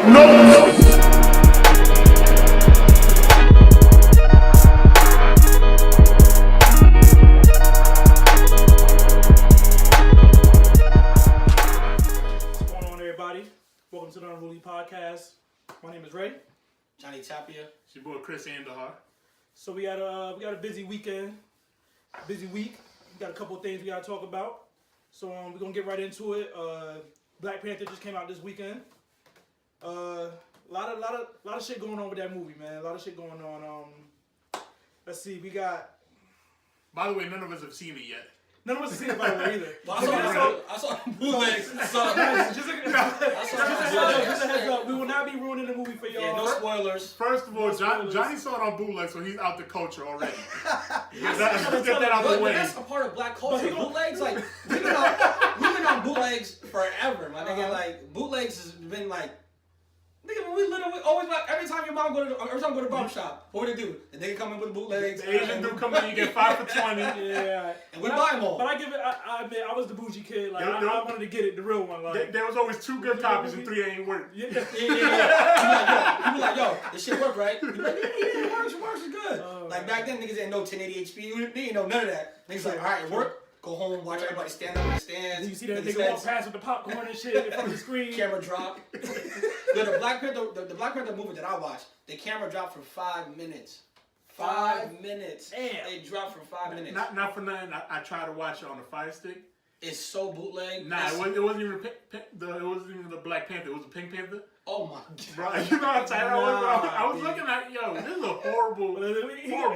Welcome to the Unruly podcast. My name is Ray. Johnny Tapia. It's your boy Chris Andahar. So we got a busy weekend, busy week. We got a couple of things we got to talk about. So we're gonna get right into it. Black Panther just came out this weekend. A lot of shit going on with that movie, man. A lot of shit going on. Let's see. We got. By the way, none of us have seen it yet. None of us have seen it, by the way, either. Well, I saw bootlegs. Just a heads up. We will not be ruining the movie for y'all. Yeah, no spoilers. First of all, Johnny saw it on bootleg, so he's out the culture already. Get that out the way. That's a part of black culture. Bootlegs, like, we've been on bootlegs forever, my nigga. Like, bootlegs has been like, nigga, we literally always like every time every time we go to barber shop, what would they do? The nigga come in with bootlegs. The Asian dude come in, you get 5 for 20. Yeah, and we buy them all. But I give it. I admit, I was the bougie kid. Like I wanted to get it, the real one. Like there was always 2 good copies and 3 ain't work. Yeah. You be like, yo, this shit work, right? You be like, yeah, it works, it's good. Like back then, niggas didn't know 1080 HP. They didn't know none of that. Niggas like, all right, it work. Go home, watch everybody stand up in the stands. You see that nigga walk past with the popcorn and shit in front of the screen. Camera drop. The Black Panther movie that I watched, the camera dropped for 5 minutes. 5 minutes. Damn. It dropped for 5 minutes. Not for nothing. I tried to watch it on the Fire Stick. It's so bootleg. Nah, it wasn't even the Black Panther. It was the Pink Panther. Oh my god. Bro, you know what I'm saying? I was looking at, yo, this is a horrible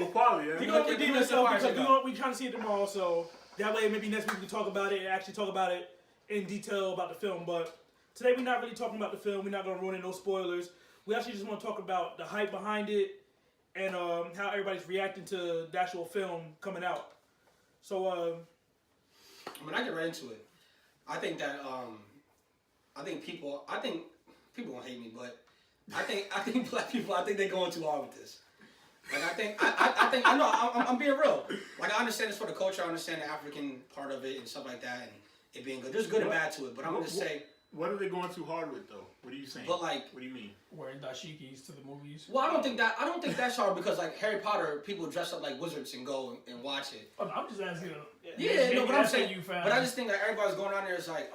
quality. He's gonna redeem himself because we trying to see it tomorrow, so that way maybe next week we can talk about it and actually talk about it in detail about the film. But today we're not really talking about the film. We're not gonna ruin it, no spoilers. We actually just want to talk about the hype behind it and how everybody's reacting to the actual film coming out. So when I get right into it, I think that I think people gonna hate me, but I think black people, I think they're going too hard with this. Like I know I'm being real. Like I understand it's for the culture, I understand the African part of it and stuff like that, and it being good. There's good and bad to it, but I'm gonna say. What are they going too hard with though? What are you saying? But like, what do you mean? Wearing dashikis to the movies. Well, I don't think that's hard because like Harry Potter, people dress up like wizards and go and watch it. Oh, I'm just asking. Yeah, no, but I'm saying But I just think that everybody's going on there is like,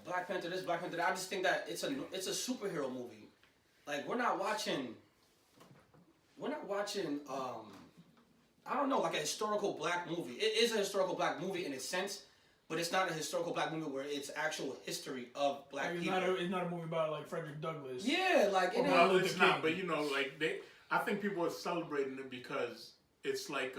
Black Panther this, Black Panther that. I just think that it's a superhero movie. Like we're not watching. I don't know, like a historical black movie. It is a historical black movie in a sense, but it's not a historical black movie where it's actual history of black people. It's not a movie about like Frederick Douglass. Yeah, like it's not. But you know, like I think people are celebrating it because it's like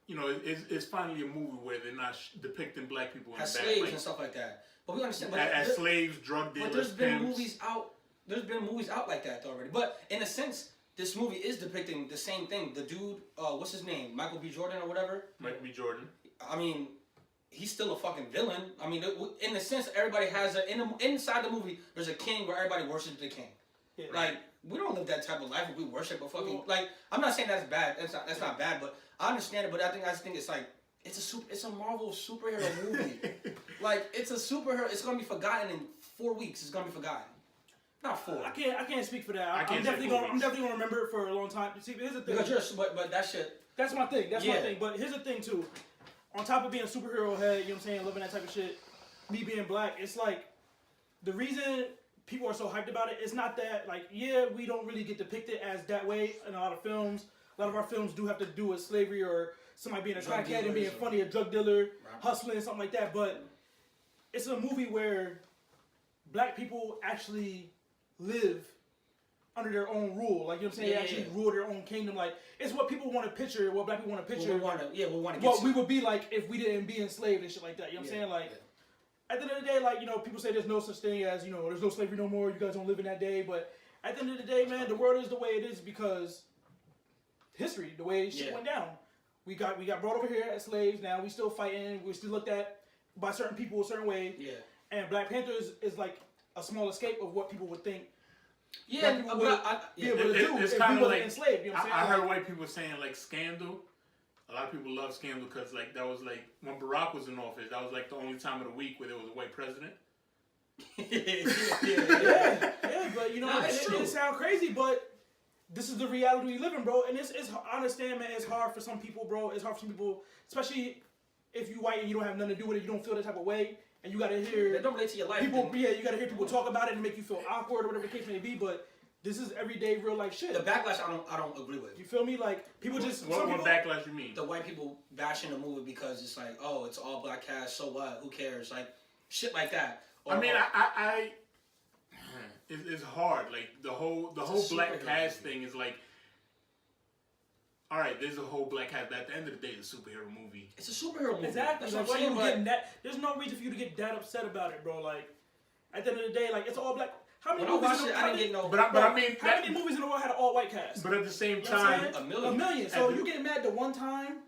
it's finally a movie where they're not depicting black people as slaves and stuff like that. But we understand. But as slaves, drug dealers. But there's been movies out. There's been movies out like that already. But in a sense, this movie is depicting the same thing. The dude, what's his name? Michael B. Jordan or whatever? Michael B. Jordan. I mean, he's still a fucking villain. I mean, in a sense, everybody has inside the movie, there's a king where everybody worships the king. Yeah. Like, we don't live that type of life where we worship a fucking... Like, I'm not saying that's bad. That's not bad, but I understand it. But I just think it's like, it's a Marvel superhero movie. Like, it's a superhero. It's going to be forgotten in 4 weeks. It's going to be forgotten. Not 4. I can't speak for that. I'm definitely gonna remember it for a long time. See, here's the thing. But that shit. That's my thing. That's my thing. But here's the thing too. On top of being a superhero head, you know what I'm saying, living that type of shit, me being black, it's like the reason people are so hyped about it. It's not that like we don't really get depicted as that way in a lot of films. A lot of our films do have to do with slavery or somebody being a crackhead and being funny, a drug dealer, hustling, something like that. But it's a movie where black people actually live under their own rule, like you know what I'm saying. They actually rule their own kingdom. Like it's what people want to picture, what black people want to picture. We want to what we would be like if we didn't be enslaved and shit like that. You know what I'm saying? Like at the end of the day, like people say there's no such thing as there's no slavery no more. You guys don't live in that day, but at the end of the day, man, the world is the way it is because history, the way shit went down. We got brought over here as slaves. Now we still fighting. We're still looked at by certain people a certain way. Yeah. And Black Panther is like a small escape of what people would think. Yeah, people would be able to do if we wasn't enslaved. You know what I'm saying? I heard white people saying like Scandal. A lot of people love Scandal because like that was like when Barack was in office. That was like the only time of the week where there was a white president. yeah, sound crazy, but this is the reality we live in, bro. And it's I understand, man. It's hard for some people, bro. It's hard for some people, especially if you white and you don't have nothing to do with it. You don't feel that type of way, and you gotta hear. They don't relate to your life. People, you gotta hear people talk about it and make you feel awkward or whatever the case may be. But this is everyday real life shit. The backlash, I don't agree with. You feel me? Like people just. What backlash you mean? The white people bashing the movie because it's like, oh, it's all black cast. So what? Who cares? Like shit like that. Or, I mean, it's hard. Like the whole black cast thing is like. All right, there's a whole black cast, but at the end of the day, it's a superhero movie. It's a superhero movie. Exactly. That's like, what I'm saying. getting that, there's no reason for you to get that upset about it, bro. Like, at the end of the day, like, it's all black. How many movies? I didn't get no. But I mean, how many movies in the world had an all white cast? But at the same time, a million. So you getting mad the one time?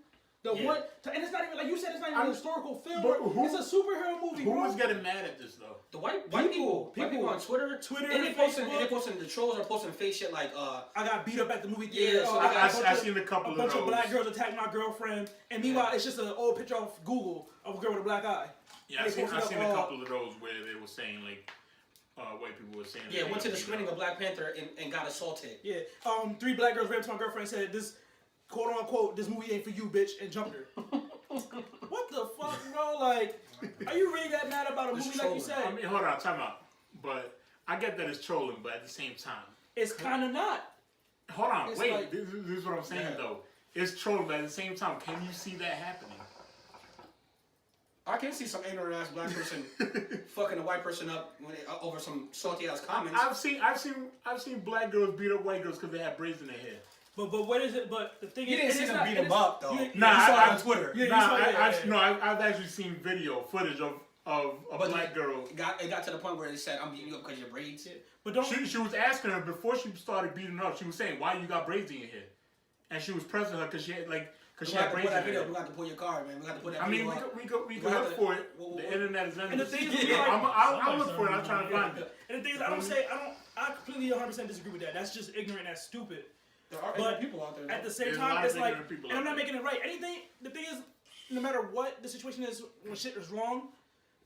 And it's not even like you said. It's not even a historical film. It's a superhero movie. Who was getting mad at this though? The white people on Twitter, and they posting the trolls are posting fake shit like I got beat up at the movie theater. Yeah, so I seen a couple of those. A bunch of black girls attacked my girlfriend, and meanwhile it's just an old picture off Google of a girl with a black eye. Yeah, I seen a couple of those where they were saying like white people were saying. Yeah, went to the screening of Black Panther and got assaulted. Yeah, 3 black girls ran to my girlfriend and said this. "Quote unquote, this movie ain't for you, bitch," and jumped her. What the fuck, bro? Like, are you really that mad about a movie like you said? I mean, hold on, time out. But I get that it's trolling, but at the same time, it's kind of not. Hold on, wait. Like, this is what I'm saying though. It's trolling, but at the same time, can you see that happening? I can see some ignorant ass black person fucking a white person up over some salty ass comments. I've seen black girls beat up white girls because they had braids in their hair. But what is it? But the thing you is, didn't see them beat him up though. Nah, I saw it on Twitter. I've actually seen footage of a black girl. It got to the point where they said, "I'm beating you up because of your braids." Yeah. But don't. She was asking her before she started beating her up. She was saying, "Why you got braids in your hair?" And she was pressing her because she had braids in her hair. We got to pull your card, man. We got to put that. I mean, we could look for it. The internet is and the thing is, I'll look for it. I'm trying to find it. And the thing is, I completely 100% disagree with that. That's just ignorant. That's stupid. There are people out there. At the same time, it's like, and I'm not making it right. The thing is, no matter what the situation is, when shit is wrong,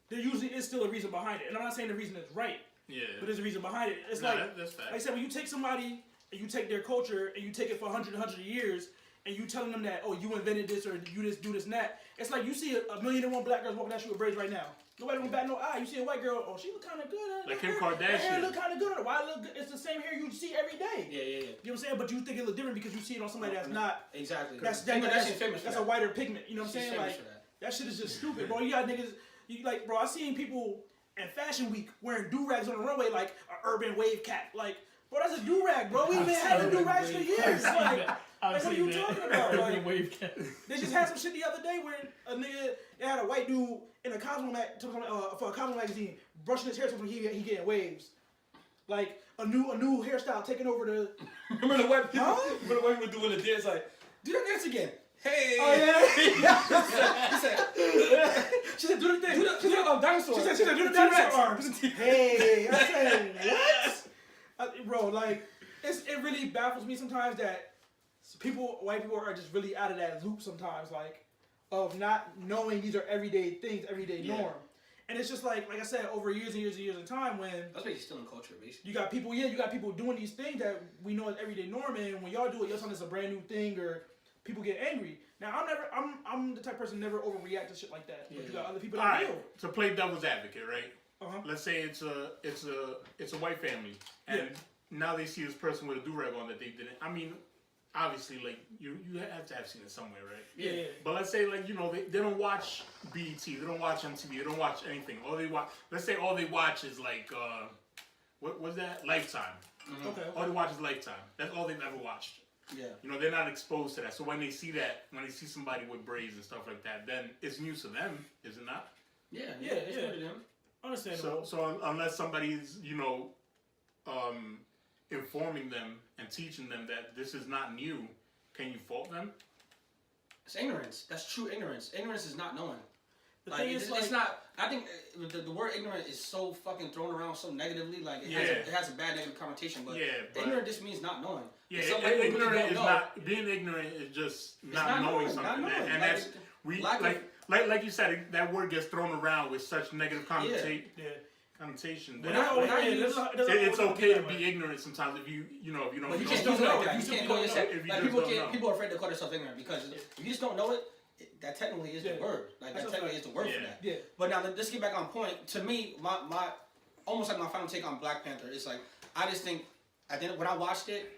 there usually is still a reason behind it. And I'm not saying the reason is right. Yeah. But there's a reason behind it. It's that's fact. Like I said, when you take somebody and you take their culture and you take it for 100 years, and you telling them that, oh, you invented this or you just do this and that. It's like you see a million and one black girls walking down the street with braids right now. Nobody don't bat no eye. You see a white girl, oh, she look kind of good. Like Kim Kardashian. Her hair look kind of good. Why look good? It's the same hair you see every day. Yeah. You know what I'm saying? But you think it look different because you see it on somebody that's not. Exactly. That's a whiter pigment. You know what I'm saying? Like that shit is just stupid, bro. You got niggas. Bro, I seen people in Fashion Week wearing do-rags on the runway like an urban wave cap. Like, bro, that's a do-rag, bro. We've been having do-rags for years. Like, what are you talking about? Like, they just had some shit the other day where a nigga, they had a white dude in a Cosmo for a Cosmo magazine brushing his hair so he getting waves. Like a new hairstyle taking over the. Remember the white people? Remember the white people doing the dance like, do that dance again. Hey. Oh yeah. She said, do the thing. She said, dinosaur. She said, do the dinosaur arms. Hey. I said, what? Bro, like it really baffles me sometimes that white people are just really out of that loop sometimes, like of not knowing these are everyday things, everyday norm. And it's just like I said, over years and years and years of time when that's basically still in culture, basically. You got people doing these things that we know is everyday norm, and when y'all do it, y'all telling it's a brand new thing or people get angry. Now I'm the type of person who never overreact to shit like that. But you got other people that will. To play devil's advocate, right? Uh-huh. Let's say it's a white family, and now they see this person with a do-rag on that they didn't. I mean, obviously, like you have to have seen it somewhere, right? Yeah. But let's say they don't watch BET, they don't watch MTV, they don't watch anything. All they watch is like what was that? Lifetime. Mm-hmm. Okay. All they watch is Lifetime. That's all they've ever watched. Yeah. They're not exposed to that. So when they see somebody with braids and stuff like that, then it's news to them, is it not? Yeah. It's good to them. Understandable. So unless somebody's informing them and teaching them that this is not new, can you fault them? It's ignorance. That's true ignorance. Ignorance is not knowing. It's not. I think the word ignorant is so fucking thrown around so negatively. Like it has a bad negative connotation. But ignorant just means not knowing. Yeah, ignorant is not being ignorant. Is just not knowing something. Not knowing. And that's like you said, that word gets thrown around with such negative connotation. Yeah. connotation. It's okay to be ignorant sometimes if you know. But you can't use it like that. You can't call yourself. Like people are afraid to call themselves ignorant because if you just don't know it. That technically is the word. Like that technically is the word for that. Yeah. But now let's get back on point. To me, my almost like my final take on Black Panther is like I just think when I watched it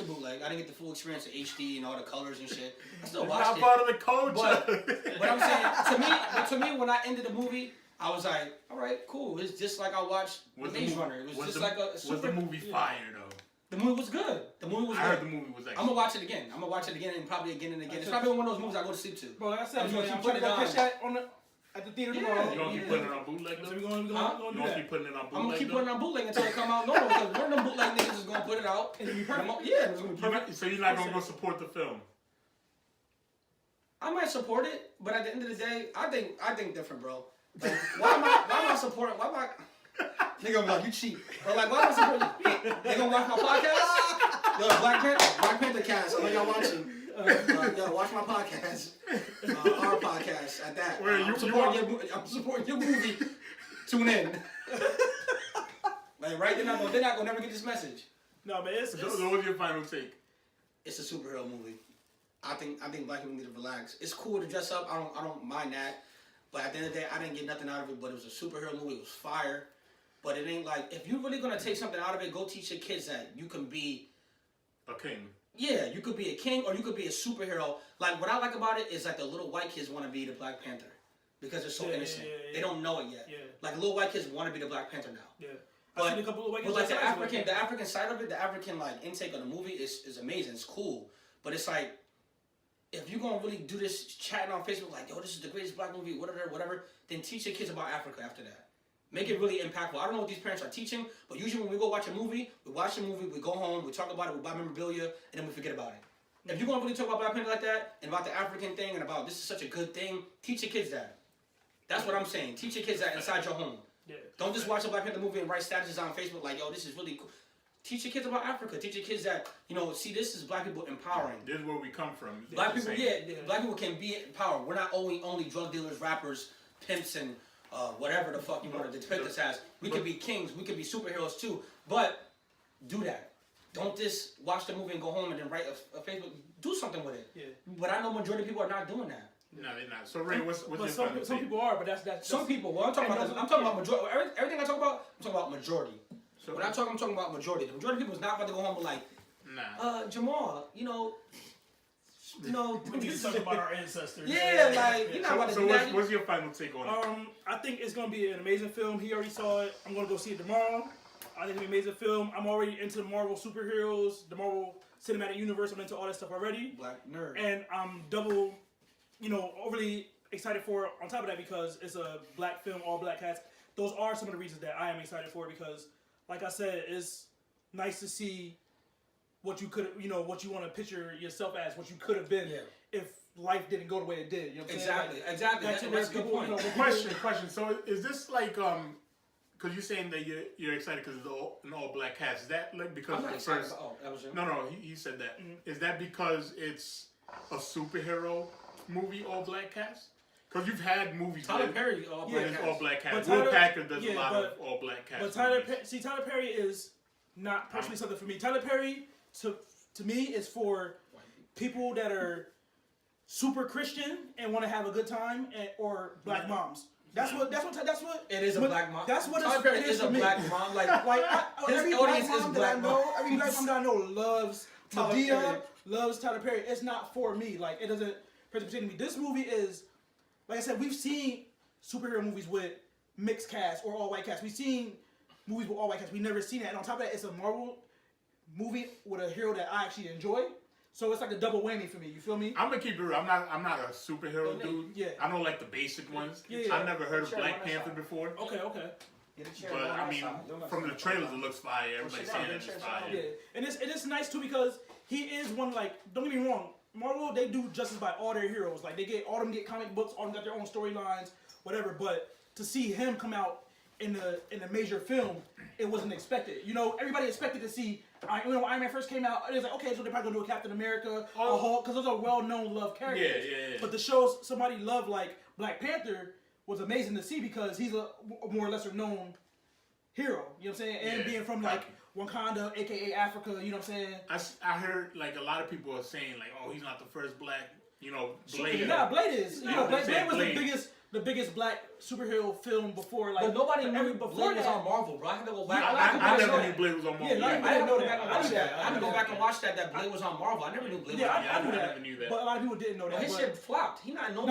bootleg. I didn't get the full experience of HD and all the colors and shit. I still watched it. Not part of the culture. But I'm saying to me when I ended the movie, I was like, all right, cool. It's just like I watched Maze Runner. It was just like a super. Was the movie fire though? The movie was good. I heard the movie was excellent. I'm gonna watch it again. And probably again and again. It's probably one of those movies I go to sleep to. Bro, like I said, I'm I'm trying to catch that at the theater tomorrow. You gonna keep putting it on bootleg? So we're gonna keep putting it on bootleg? I'm gonna keep putting it on bootleg until it come out normal. Because one of them bootleg niggas is gonna put it out. It's gonna be perfect. It's gonna be perfect. So you're not gonna go support the film? I might support it, but at the end of the day, I think different, bro. Like, why am I supporting? Why am I? Nigga, I'm like, you cheap. But like, why am I supporting? They gonna watch my podcast? Yo, Black Panther cast. I know y'all watching. Yo, watch my podcast. Our podcast at that. I'm supporting your movie. Tune in. Like, right? They're not gonna never get this message. No, man. So what's your final take? It's a superhero movie. I think black people need to relax. It's cool to dress up. I don't mind that. But at the end of the day, I didn't get nothing out of it. But it was a superhero movie. It was fire. But it ain't like, if you're really going to take something out of it, go teach your kids that you can be a king. Yeah, you could be a king or you could be a superhero. Like, what I like about it is like the little white kids want to be the Black Panther because they're so innocent. They don't know it yet. Yeah. Like, little white kids want to be the Black Panther now. Yeah. But, I've seen a couple of white kids like the African side of it, the African like intake of the movie is amazing. It's cool. But it's like, if you're going to really do this chatting on Facebook like, yo, this is the greatest black movie, whatever, then teach your kids about Africa after that. Make it really impactful. I don't know what these parents are teaching, but usually when we go watch a movie, we go home, we talk about it, we buy memorabilia, and then we forget about it. If you're going to really talk about Black Panther like that, and about the African thing, and about this is such a good thing, teach your kids that. That's what I'm saying. Teach your kids that inside your home. Yeah. Don't just watch a Black Panther movie and write statuses on Facebook like, yo, this is really cool. Teach your kids about Africa. Teach your kids that, see, this is black people empowering. This is where we come from. Black people, black people can be empowered. We're not only drug dealers, rappers, pimps, and whatever the fuck you want to depict us as. We could be kings. We could be superheroes too. But do that. Don't just watch the movie and go home and then write a Facebook. Do something with it. Yeah. But I know majority of people are not doing that. No, they're not. So Ray, what's your some people are, but that's some people. Well, I'm talking about majority. Everything I talk about, I'm talking about majority. So when I'm talking about majority. The majority of people is not about to go home and like, Jamal, we need to talk about our ancestors. Yeah, like you're not about to do that. So what's your final take on it? I think it's gonna be an amazing film. He already saw it. I'm gonna go see it tomorrow. I think it's gonna be an amazing film. I'm already into the Marvel superheroes, the Marvel Cinematic Universe. I'm into all that stuff already. Black nerd. And I'm double, overly excited for it on top of that because it's a black film, all black cast. Those are some of the reasons that I am excited for it because, like I said, it's nice to see what you could, what you want to picture yourself as, what you could have been if life didn't go the way it did. You know what I'm saying? Exactly. That's a good point. Question. So is this like, because you're saying that you're excited because it's an all black cast. Is that like because I'm not excited that was him. No, he said that. Mm-hmm. Is that because it's a superhero movie all black cast? Because you've had movies Tyler Perry all black cast. Will Packer does a lot of all black cast. But Tyler Perry is not personally something for me. Tyler Perry to me is for people that are super Christian and want to have a good time or black moms. That's what it is. A black mom. That's what Tyler Perry is a black mom. Every black mom that I know loves Madea, loves Tyler Perry. It's not for me. Like it doesn't pertain to me. This movie is, like I said, we've seen superhero movies with mixed cast or all white cast. We've seen movies with all white cast. We've never seen that. And on top of that, it's a Marvel movie with a hero that I actually enjoy. So it's like a double whammy for me. You feel me? I'm gonna keep it real. I'm not a superhero dude. Yeah. I know like the basic ones. Yeah. I've never heard of Black Panther before. Okay. But I mean, from the trailers, it looks fire. Everybody's saying it's fire. Yeah, and it's nice too because he is one like. Don't get me wrong. Marvel, they do justice by all their heroes. Like all them get comic books, all them got their own storylines, whatever. But to see him come out in the major film, it wasn't expected. Everybody expected to see. When Iron Man first came out, it was like, okay, so they're probably gonna do a Captain America, a Hulk, because those are well-known loved characters. Yeah. But to show somebody loved like Black Panther was amazing to see because he's a more lesser known hero. You know what I'm saying? And being from like Wakanda, aka Africa. You know what I'm saying? I heard like a lot of people are saying like, oh, he's not the first black. Blade. Yeah, Blade is. Blade was the biggest black superhero film before. Like, but nobody knew before Blade was on Marvel, bro. I had to go back. I never knew Blade was on Marvel. Yeah, I didn't know that. I had to go back and watch that Blade was on Marvel. I never knew Blade was on Marvel. I never knew that. But a lot of people didn't know that. His shit flopped. He not no.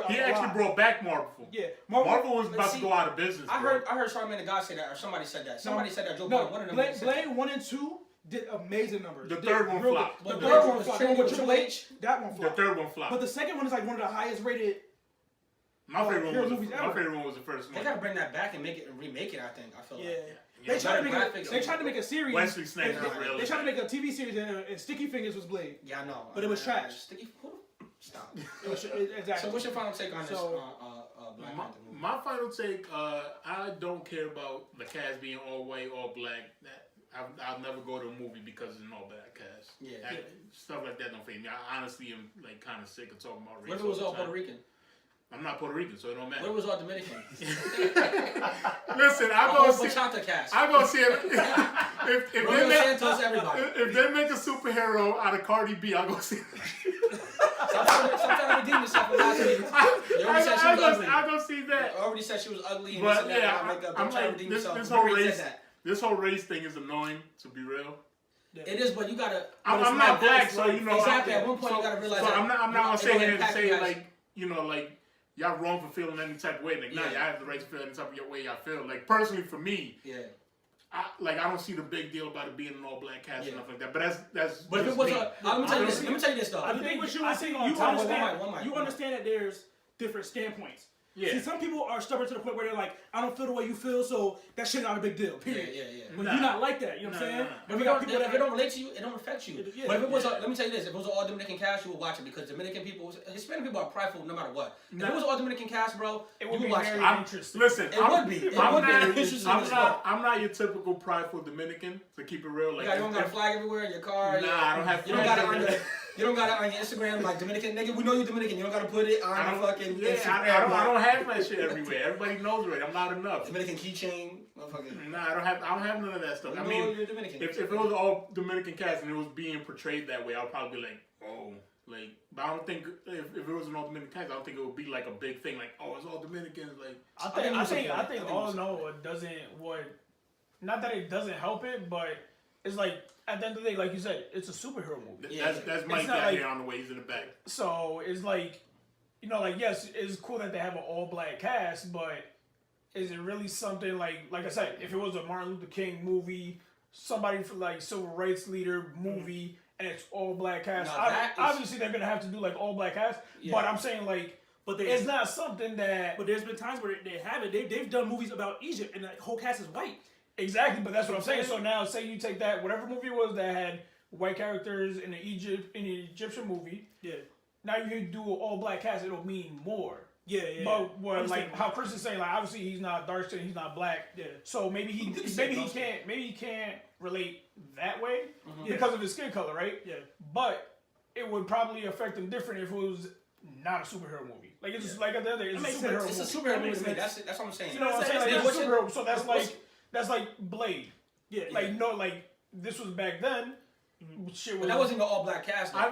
He actually brought back Marvel. Yeah, Marvel was about to go out of business. I heard Charlamagne the God say that, or somebody said that. Somebody said that. Joe Budden, one of them. Blade 1 and 2 did amazing numbers. The third one flopped. The third one flopped. With Triple H, that one flopped. The third one flopped. But the second one is like one of the highest rated. My favorite one was the first one. They gotta bring that back and remake it. I think. I feel like. They tried to make a series. Wesley Snipes was real. They tried to make a TV series and Sticky Fingers was Blade. Yeah, I know. But it was trash. Stop. Exactly. So what's your final take on this Black Panther movie? My final take, I don't care about the cast being all white, all black. I'll never go to a movie because it's an all black cast. Stuff like that don't faze me. I honestly am like kind of sick of talking about race. What if it was all Puerto Rican? I'm not Puerto Rican, so it don't matter. What was all Dominican? Listen, I go see. I go see it. If they make a superhero out of Cardi B, I'll go see it. Stop trying to redeem yourself from last week. You already said she was ugly. I'll go see that. You already said she was ugly. And but I'm like, this whole race thing is annoying. To be real. It is, but you gotta. I'm not black, so you know. Exactly. At one point, you gotta realize. So I'm not gonna sit here and say like y'all wrong for feeling any type of way. Like, y'all have the right to feel any type of way y'all feel. Like, personally, for me, I don't see the big deal about it being an all-black cast and stuff like that. But that's. But if it was let me tell you this though. I think what you understand that there's different standpoints. Yeah. See, some people are stubborn to the point where they're like, I don't feel the way you feel, so that shit not a big deal. Period. But you're not like that. You know what I'm saying? If it don't relate to you, it don't affect you. But if it was, let me tell you this: if it was an all Dominican cast, you would watch it because Dominican people, Hispanic people are prideful no matter what. If it was an all Dominican cast, bro, it would be watch very it. interesting. Listen, I'm not your typical prideful Dominican. To keep it real, like you don't got a flag everywhere in your car. Nah, I don't have. You don't got it on your Instagram like Dominican nigga. We know you Dominican. You don't gotta put it on your fucking Instagram. I don't have my shit everywhere. Everybody knows it. I'm not enough. Dominican keychain, motherfucker. Nah, I don't have none of that stuff. I mean, if it was all Dominican cast and it was being portrayed that way, I'd probably be like, oh, like. But I don't think if it was an all Dominican cast, I don't think it would be like a big thing. Like, oh, it's all Dominicans. Like, I think all in all, it doesn't. Not that it doesn't help it, but it's like. At the end of the day, like you said, it's a superhero movie. That's Mike out here on the way. He's in the back. So it's like, yes, it's cool that they have an all-black cast, but is it really something like I said, if it was a Martin Luther King movie, somebody for like civil rights leader movie, and it's all-black cast, obviously they're gonna have to do like all-black cast. Yeah. But I'm saying it's not something that. But there's been times where they haven't. They've done movies about Egypt, and the whole cast is white. Exactly, but that's what I'm saying. So now, say you take that whatever movie it was that had white characters in the Egyptian movie. Yeah. Now you can do an all black cast. It'll mean more. Yeah. But like how Chris is saying, like obviously he's not dark skin, he's not black. Yeah. So maybe he can't relate that way because of his skin color, right? Yeah. But it would probably affect him different if it was not a superhero movie. Like it's just like at the other, it's a superhero movie. It's a superhero movie. That's what I'm saying. You know what I'm saying? Like, it's a superhero. So that's like Blade. Yeah. Like this was back then. Shit was. But that wasn't an all black cast. I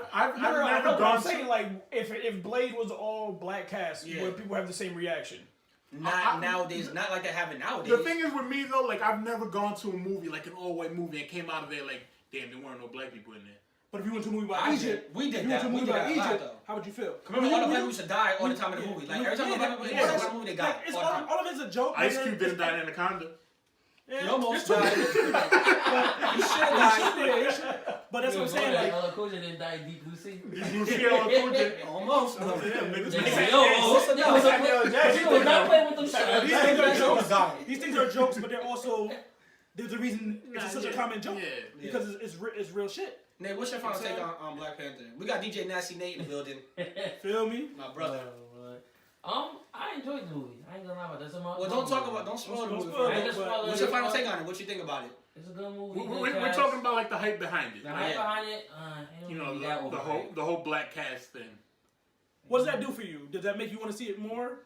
know what I'm saying. Like if Blade was all black cast, would people have the same reaction? Nowadays, not like they have it nowadays. The thing is with me though, like I've never gone to a movie like an all white movie and came out of there like, damn, there weren't no black people in there. But if you went to a movie about Egypt, how would you feel? Remember, all the black people used to die all the time in the movie. Like every time black people in the movie, they die. All of it's a joke. Ice Cube didn't die in Anaconda. Yeah, you almost died. You should have died. But that's what I'm saying. Like, LL Cool J didn't die in Deep Blue Sea. Deep Blue Sea, LL Cool J. Almost. These things are jokes, but they're also there's a reason it's such a common joke because it's real shit. Nate, what's your final take on Black Panther? We got DJ Nasty Nate in the building. Feel me? My brother. I enjoyed the movie. I ain't gonna lie about that. Well, don't spoil the movie. What's your final take on it? What you think about it? It's a good movie. We're talking about like the hype behind it. The hype behind it, you know, the whole black cast thing. What does that do for you? Does that make you want to see it more?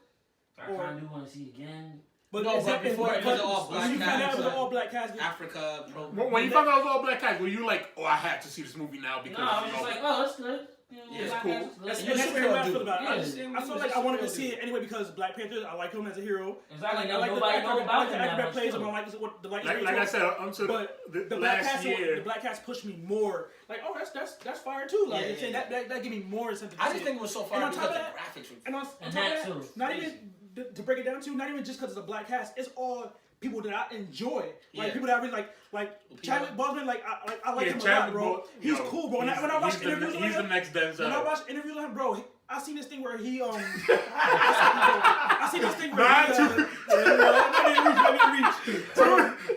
I kind of do want to see it again. But no, but before it was all black you found out it was an cast. all black cast. Africa. When you found out it was all black cast, were you like, oh, I have to see this movie now because No, I was just like, oh, that's good. Yeah, it's cool. That's And you're the a way superhero I feel dude. about it. Yeah. I feel like I wanted to see it anyway because Black Panther. I like him as a hero. Exactly. I like the Nobody actor. know I about like the him actor that that plays much, him. too. I like what the like I said, but the Black last Cast, year. the Black Cast pushed me more. Like, oh, that's fire too. Like, Yeah, saying yeah. that gave me more incentive. I just think it was so far on because top the of that- graphics were. and on And top that of too. not even to break it down to, not even just because it's a Black Cast. It's all people that I enjoy. Like Yeah. people that I really like Chadwick Boseman. I like him a lot, Chadwick bro. He's cool, bro. When I watch interviews with him, he's the next Denzel. when I watch interviews with him, bro, I seen this thing where he I seen this thing where Nah,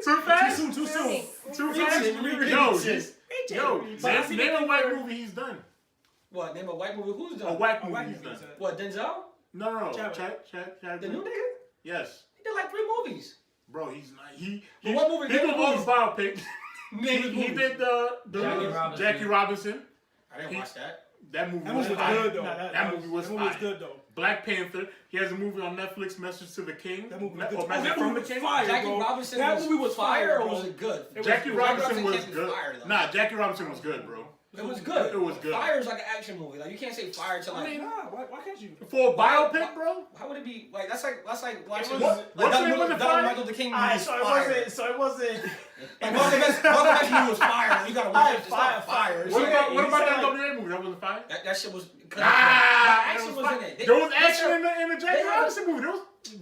too fast? too soon. Too Reach fast? it. Yo, But I seen name the a thing white where- movie he's done. What? Name a white movie? Who's done? A white A movie white he's movie, done. he said. What? Denzel? No. Chadwick. The new nigga? Yes. He did like 3 movies. Bro, he's not. But what movie? He Name did the all the movies. biopic. Name the He movies. did the Jackie Robinson. I didn't watch that. That movie That was movie was fire. good though. That movie was fire. good though. Black Panther. He has a movie on Netflix, Message to the King. That movie was Or good. Message that from movie the was King. fire, Jackie bro. Robinson That was movie was fire, or bro. was it good? Jackie Robinson was can't be good. fire, though. Nah, Jackie Robinson was good, bro. It was good. It was good. Fire is like an action movie. Like you can't say fire to like. Nah, why can't you? For a biopic, bro? How would it be like? That's like watching. was- what's the name of the fire? Michael the King movie. Alright, was fire. so it wasn't. Like Martin movie was fire. You gotta watch it. It's not fire. It's What like- about that said- WA movie? That wasn't fire? that shit was? Action was in it. There was action in the Jackie they had- Robinson movie.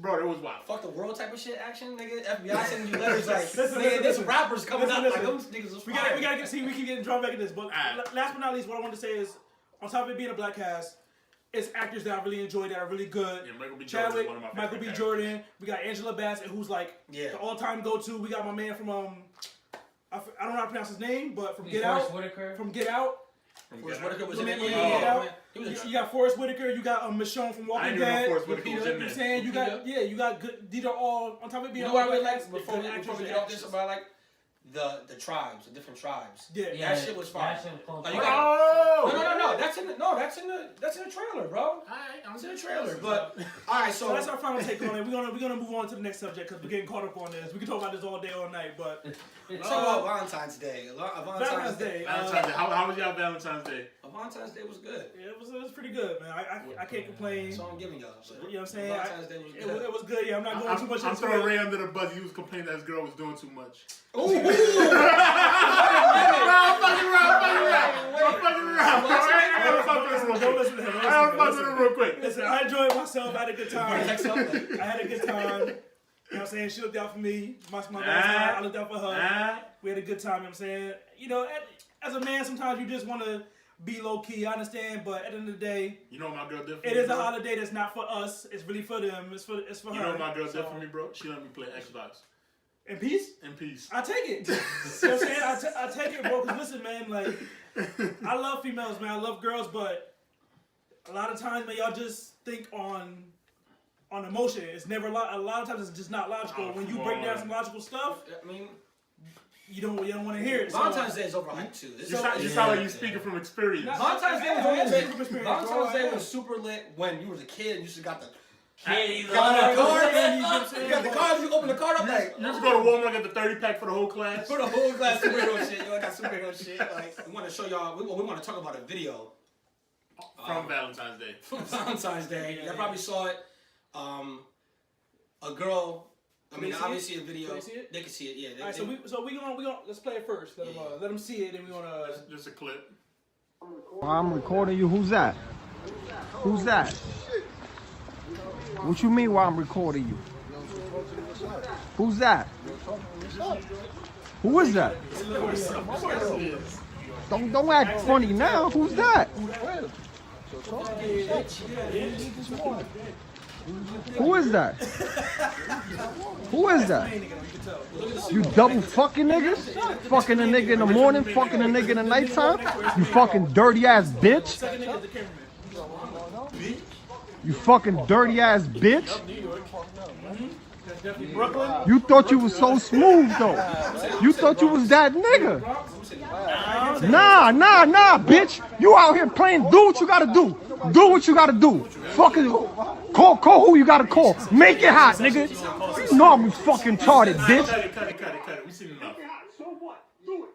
Bro, it was wild. Fuck the world type of shit action, nigga. FBI sending you letters like, Listen, nigga, this listen. rappers coming Listen, up like listen. them niggas was We fire. gotta get, see, we keep getting drawn back in this. But Alright. last but not least, what I want to say is, on top of it being a Black cast, it's actors that I really enjoy that are really good. Yeah, Michael B. Jordan is Chadwick, one of my favorite Michael B. characters. Jordan. We got Angela Bassett, who's like Yeah. the all-time go-to. We got my man from I don't know how to pronounce his name, but from Get Forrest Out. Whitaker. From Get Out. Forrest Whitaker was Yeah, in it. yeah, Yeah, yeah. man. He was a You got Forrest Whitaker. You got Michonne from I Walking didn't even know Dead. Forrest Whitaker was You know in what I'm there. saying? You got good. These are all on top of it being. You know what I all really black like cast, before good actors we and get off this actresses. about like the tribes, the different tribes. Yeah. That shit was fire. That shit was close. Like, you Oh! No. That's in the trailer, bro. It's in the trailer. But all right, So so that's our final take on it. We're gonna move on to the next subject because we're getting caught up on this. We can talk about this all day, all night, but let's talk about Valentine's Day. Valentine's Day. Valentine's Day. How was y'all Valentine's Day? Valentine's Day was good. Yeah, it was pretty good, man. I can't complain. So I'm giving y'all. You know what I'm saying? Valentine's Day was good. It was good. Yeah, I'm not going too much I'm into throwing it. Ray under the bus. He was complaining that his girl was doing too much. Ooh. I'm fucking around. Don't listen to him. I'm fucking with him real quick. Listen, I enjoyed myself. I had a good time. Text up. I had a good time. You know what I'm saying? She looked out for me. My I looked out for her. We had a good time. You know what I'm saying? You know, as a man, sometimes you just want to be low key. I understand, but at the end of the day, You know what my girl did for it me, is a bro? holiday that's not for us. It's really for them. It's for her. You know what my girl did for me, bro? She let me play Xbox. In peace? In peace. I take it. You know what I'm saying? I take it, bro. Because listen, man, like, I love females, man. I love girls, but a lot of times, man, y'all just think on emotion. It's never a lot of times it's just not logical. When you break down some logical stuff, I mean, you don't want to hear it. So, Valentine's Day is overhyped too. You sound like you're speaking from experience. Valentine's Day was Yeah, only yeah, lit. yeah. Valentine's Day was super lit when you was a kid and you just got the Candy got the love. card, man, you got the cards, you open the card up like You just go to Walmart and get the 30 pack for the whole class. put a whole glass of superhero shit. I got superhero shit. Like we want to show y'all. We want to talk about a video From Valentine's Day. from Valentine's Day. Y'all probably saw it. A girl. I mean, Can they see obviously it? a video. Can they see it? They can see it. Yeah. They, All right, so we gonna let's play it first. Let them see it, and we gonna. Just a clip. I'm recording you. Who's that? Who's that? What you mean while I'm recording you? Who's that? Who is that? Don't act funny now. Who's that? Who is that? Who is that? You double fucking niggas? Fucking a nigga in the morning, fucking a nigga in the nighttime? You fucking dirty ass bitch? Second nigga is the cameraman. You fucking dirty ass bitch? Brooklyn. You thought you was so smooth though. You thought you was that nigga. Nah, bitch. You out here playing, do what you gotta do. Do what you gotta do. Fucking call who you gotta call. Make it hot, nigga. You know I'm fucking retarded, bitch. Cut it. We seen enough. So what? Do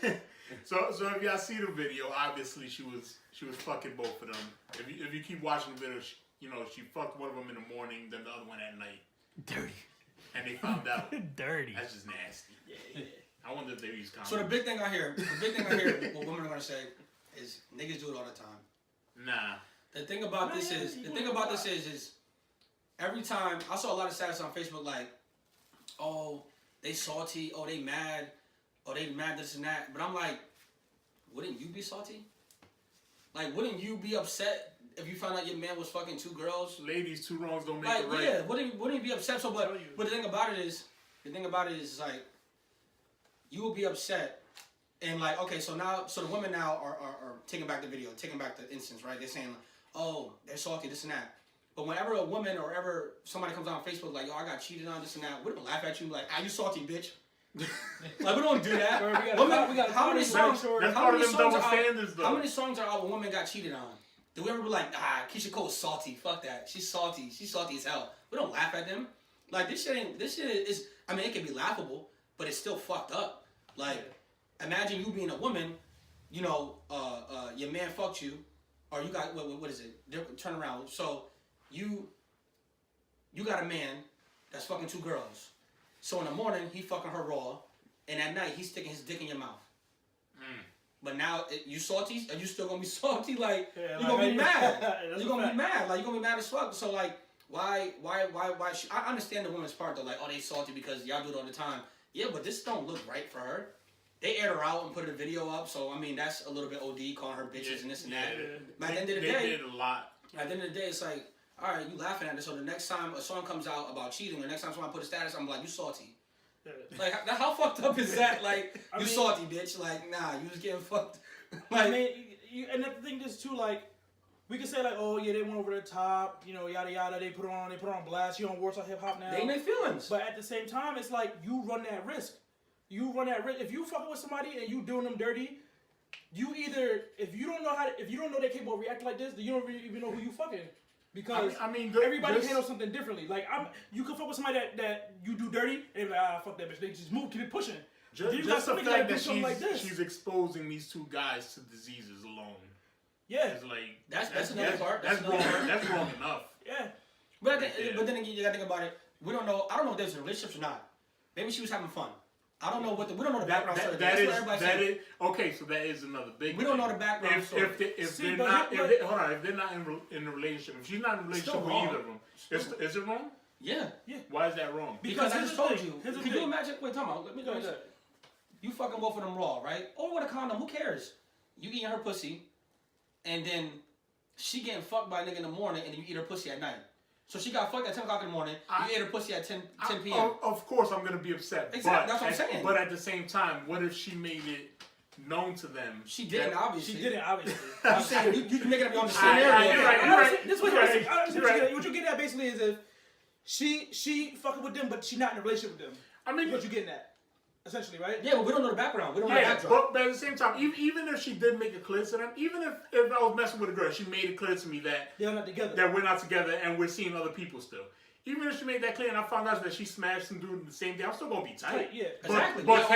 it. So if y'all see the video, obviously she was fucking both of them. If you keep watching the video, she fucked one of them in the morning, then the other one at night. Dirty. And they found out. Dirty. That's just nasty. Yeah. I wonder if they use condoms. So the big thing I hear, what women are gonna say is niggas do it all the time. Nah. The thing about this is every time I saw a lot of status on Facebook like, oh, they salty, oh they mad, this and that. But I'm like, wouldn't you be salty? Like, wouldn't you be upset if you found out your man was fucking two girls? Ladies, two wrongs don't make like, it right. Yeah, wouldn't you be upset? So, but the thing about it is like, you will be upset, and like, okay, so the women now are taking back the video, taking back the instance, right? They're saying, like, oh, they're salty, this and that. But whenever a woman or ever somebody comes on Facebook like, yo, I got cheated on, this and that, we're gonna laugh at you like, you salty, bitch. Like, we don't do that. How many songs are our woman got cheated on? Do we ever be like, Keisha Cole's salty, fuck that. She's salty as hell. We don't laugh at them. Like, this shit is, I mean, it can be laughable, but it's still fucked up. Like, imagine you being a woman, your man fucked you, or you got, what is it? Turn around. So, you got a man that's fucking two girls. So in the morning, he fucking her raw, and at night, he's sticking his dick in your mouth. But now, you salty? Are you still gonna be salty? Like, you're gonna be mad. You're gonna be mad. Like, you're gonna be mad as fuck. So, like, why I understand the woman's part, though. Like, oh, they salty because y'all do it all the time. Yeah, but this don't look right for her. They aired her out and put a video up, so, I mean, that's a little bit OD, calling her bitches and this and that. But at the end of the day... They did a lot. At the end of the day, it's like, all right, you laughing at it. So the next time a song comes out about cheating, or next time someone put a status, I'm like, you salty. Yeah. Like, how fucked up is that? Like, you salty, bitch. Like, nah, you just getting fucked. Like, I mean, and the thing is too, like, we can say like, oh yeah, they went over the top, yada yada. They put on blast. You on Warsaw Hip Hop now. They in their feelings. But at the same time, it's like you run that risk. If you fucking with somebody and you doing them dirty, you either if you don't know they're capable of reacting like this, then you don't really even know who you fucking. Because everybody handles something differently. Like you can fuck with somebody that you do dirty, and they're like, fuck that bitch. They just move, keep it pushing. Just the fact that she's exposing these two guys to diseases alone. Yeah, it's like that's another part. That's wrong enough. Yeah, but then again, you gotta think about it. We don't know. I don't know if there's a relationship or not. Maybe she was having fun. I don't know we don't know the background story. Okay, so that is another big. We don't know the background story. If they're not in a relationship, if she's not in a relationship with either of them, is it wrong? Yeah. Why is that wrong? Because I just told you. Can you imagine? Wait, time out. Let me go ahead. You fucking both of them raw, right? Or with a condom. Who cares? You eating her pussy, and then she getting fucked by a nigga in the morning, and then you eat her pussy at night. So she got fucked at 10 o'clock in the morning. You ate her pussy at 10 p.m. Of course, I'm going to be upset. Exactly. That's what I'm saying. But at the same time, what if she made it known to them? She didn't, obviously. She didn't, obviously. I'm saying, you make it up on the scenario. What you're getting at basically is if she fucking with them, but she not in a relationship with them. I mean, what you getting at? Essentially, right? Yeah, but we don't know the background. We don't know the background. But at the same time, even if she did make it clear to them, even if I was messing with a girl, she made it clear to me that they're not together. That we're not together and we're seeing other people still. Even if she made that clear and I found out that she smashed some dude the same day, I'm still gonna be tight. Yeah, exactly. But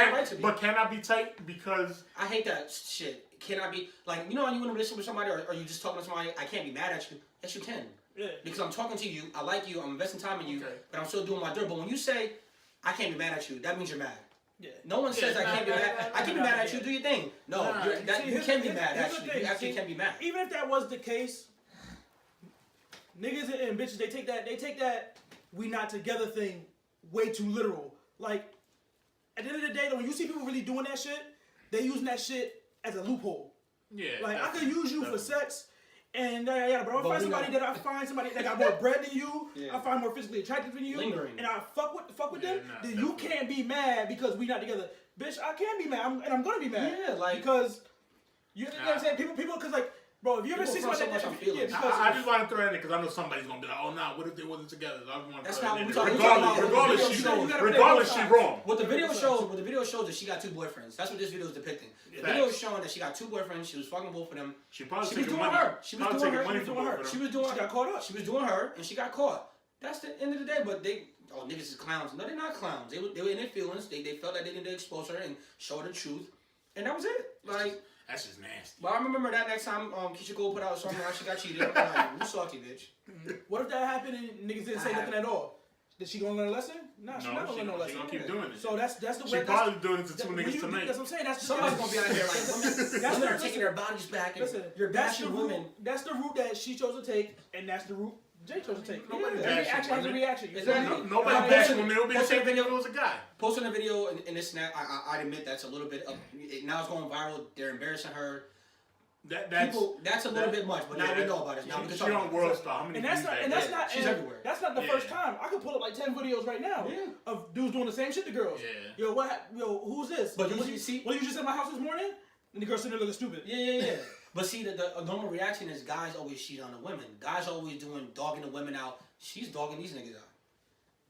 can I be tight? Because I hate that shit. Can I be like, you know, when you in a relationship with somebody or you just talking to somebody, I can't be mad at you. Yes, you can. Yeah. Because I'm talking to you, I like you, I'm investing time in you, but I'm still doing my dirt. But when you say I can't be mad at you, that means you're mad. Yeah. No one says I can't be mad. I can be mad at you. Do your thing. No, you can be mad. Actually, you actually can be mad. Even if that was the case, niggas and bitches, they take that we not together thing way too literal. Like at the end of the day, though, when you see people really doing that shit, they using that shit as a loophole. Yeah. Like I could use you for sex. And but I find somebody that got more bread than you, I find more physically attractive than you, and I fuck with them, then you can't be mad because we not together. Bitch, I can be mad, and I'm gonna be mad. Yeah, like because you know what I'm saying? People, because like Bro, if you ever see somebody so much on that, feelings. I just want to throw that in because I know somebody's gonna be like, oh nah, what if they wasn't together? I want to That's throw not that in. what we're talking about. Regardless, she wrong. What the video shows that she got 2 boyfriends. That's what this video is depicting. The video is showing that she got 2 boyfriends. She was fucking both of them. She probably was doing money. her. She was doing her. She got caught up. She was doing her, and she got caught. That's the end of the day. But niggas is clowns. No, they're not clowns. They were in their feelings. They felt that they needed to expose her and show her the truth, and that was it. Like. That's just nasty. But I remember that next time Keisha Cole put out a song about she got cheated. I'm like, you salty bitch. What if that happened and niggas didn't say nothing at all? Is she gonna learn a lesson? Nah, she's not gonna learn no lesson. She's gonna keep doing it. So that's the way. She probably doing it to 2 niggas tonight. That's what I'm saying. That's somebody's gonna be out here like women are taking their bodies back. And listen, you're bashing women. That's the route that she chose to take, and that's the route Jay chose to take. Nobody Every action has a reaction. Nobody bashing women. It would be the same thing if it was a guy. Posting a video in this snap, I admit that's a little bit of now it's going viral. They're embarrassing her. That's a little bit much, but now we know about it. Now we can talk about World Star. How many she's everywhere. That's not the first time. I could pull up like 10 videos right now of dudes doing the same shit to girls. Yeah. Yo, who's this? But you see, you just at my house this morning? And the girl sitting there looking stupid. Yeah. But see, the normal reaction is guys always cheat on the women. Guys always dogging the women out. She's dogging these niggas out.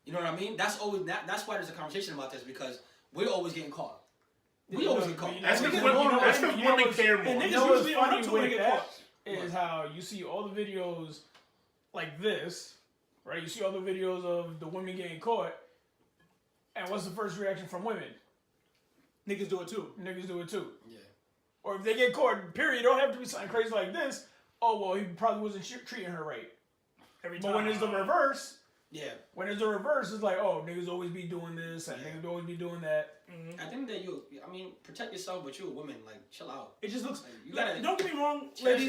You know what I mean? That's why there's a conversation about this because we're always getting caught. We always get caught. That's because women care more. And niggas usually on funny up to when they with get that caught. is how you see all the videos like this, right? You see all the videos of the women getting caught, and what's the first reaction from women? Niggas do it too. Yeah. Or if they get caught, period, don't have to be something crazy like this. Oh, well, he probably wasn't treating her right. Every time. But when it's the reverse, when it's the reverse, it's like, oh, niggas always be doing this, and niggas always be doing that. Mm-hmm. At the end of the day, protect yourself, but you're a woman, like, chill out. It just looks, you gotta, don't get me wrong, ladies,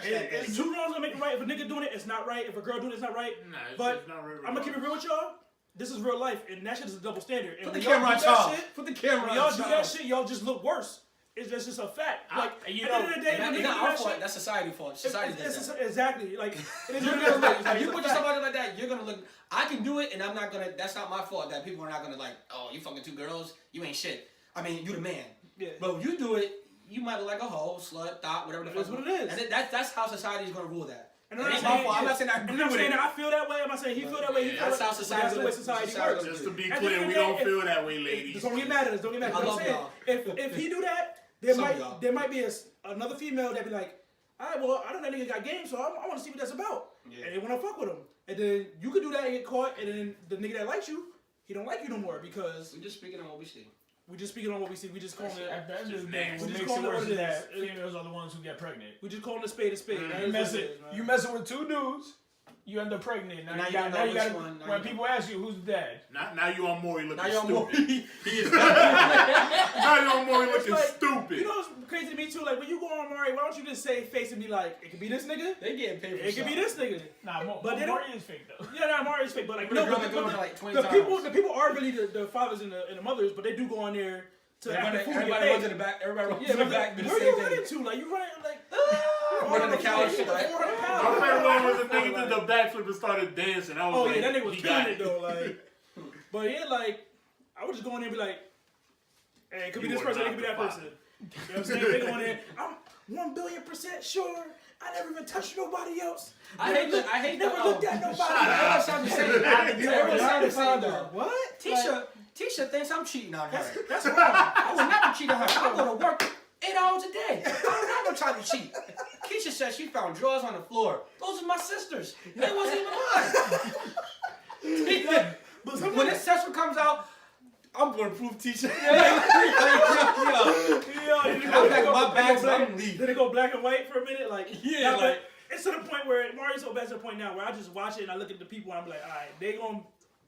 it's 2 wrongs gonna make it right. If a nigga doing it, it's not right. If a girl doing it, it's not right. But I'm gonna keep it real with y'all. This is real life, and that shit is a double standard. And Put the camera on y'all. Put the camera on y'all. Y'all do that shit, y'all just look worse. It's just a fact. Like, at the end of the day, it's not our fault. That's society's fault. Society does that. Exactly. Like, if you put yourself out there like that, you're gonna look. I can do it, and I'm not gonna. That's not my fault. That people are not gonna like. Oh, you fucking 2 girls. You ain't shit. I mean, you the man. Yeah. But if you do it, you might look like a hoe, slut, thought, whatever the fuck. That's what it is. And that's how society is gonna rule that. And I'm not saying I agree with it. I feel that way. I'm not saying he feel that way. That's how society works. Just to be clear, we don't feel that way, ladies. Don't get mad at us. Don't get mad at us. I love y'all. If he do that, there might be another female that be like, all right, well, I know that nigga got game, so I want to see what that's about. Yeah. And they want to fuck with him. And then you could do that and get caught, and then the nigga that likes you, he don't like you no more because we just speaking on what we see. We just speaking on what we see. We just calling it. At the end of the day, what makes it worse is that females are the ones who get pregnant. We just calling a spade a spade. You messing with 2 dudes, you end up pregnant. Now you got when people ask you who's the dad. Now you on Maury looking stupid. He is. Now you on Maury looking stupid. You know what's crazy to me too? Like when you go on Maury, why don't you just say face and be like, it could be this nigga. They getting paid for it. Could be this nigga. Nah, Maury is fake though. Yeah, Maury is fake, but like the people are really the fathers and the mothers, but they do go on there. Everybody runs in the back. Everybody runs in the back. Where you running to? Like you running like running the couch. My favorite one was the nigga did the backflip and started dancing. I was that nigga was killing it though. Like, but yeah, like I would just go in there and be like, hey, it could be this person, it could be that person. You know what I'm saying? They go in there. I'm 1,000,000,000% sure. I never even touched nobody else. I hate never looked at nobody. Everyone sound the same. Everyone sound the same though. What? Tisha thinks I'm cheating on her. That's wrong. I would never cheat on her. I go to work 8 hours a day. I don't have no time to cheat. Keisha said she found drawers on the floor. Those are my sisters. They wasn't even mine. But when this session comes out, I'm going to prove Tisha. I'm packing my bags and I'm leaving. Did it go black and white for a minute? Like, yeah, like it's to the point where Mario's so bad to the point now where I just watch it and I look at the people and I'm like, all right, they gonna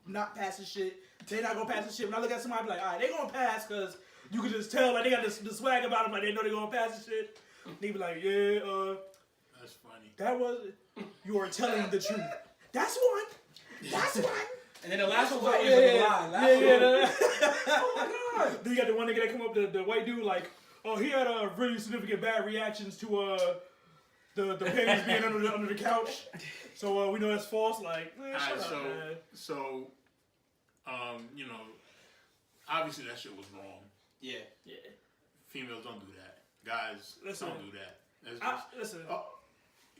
not pass the shit. They not gonna pass the shit. When I look at somebody, I'm like, all right, they gonna pass because you can just tell like they got the swag about them, like they know they gonna pass the shit. They be like, yeah, that's funny. That was you are telling the truth. That's one. And then the last one's always a lie. Oh my god. Then you got the one nigga that come up, the white dude, like, oh, he had really significant bad reactions to the panties being under the couch. So we know that's false. Like, man, shut up, man. So, you know, obviously that shit was wrong. Yeah. Females don't do that. Guys don't do that. Listen.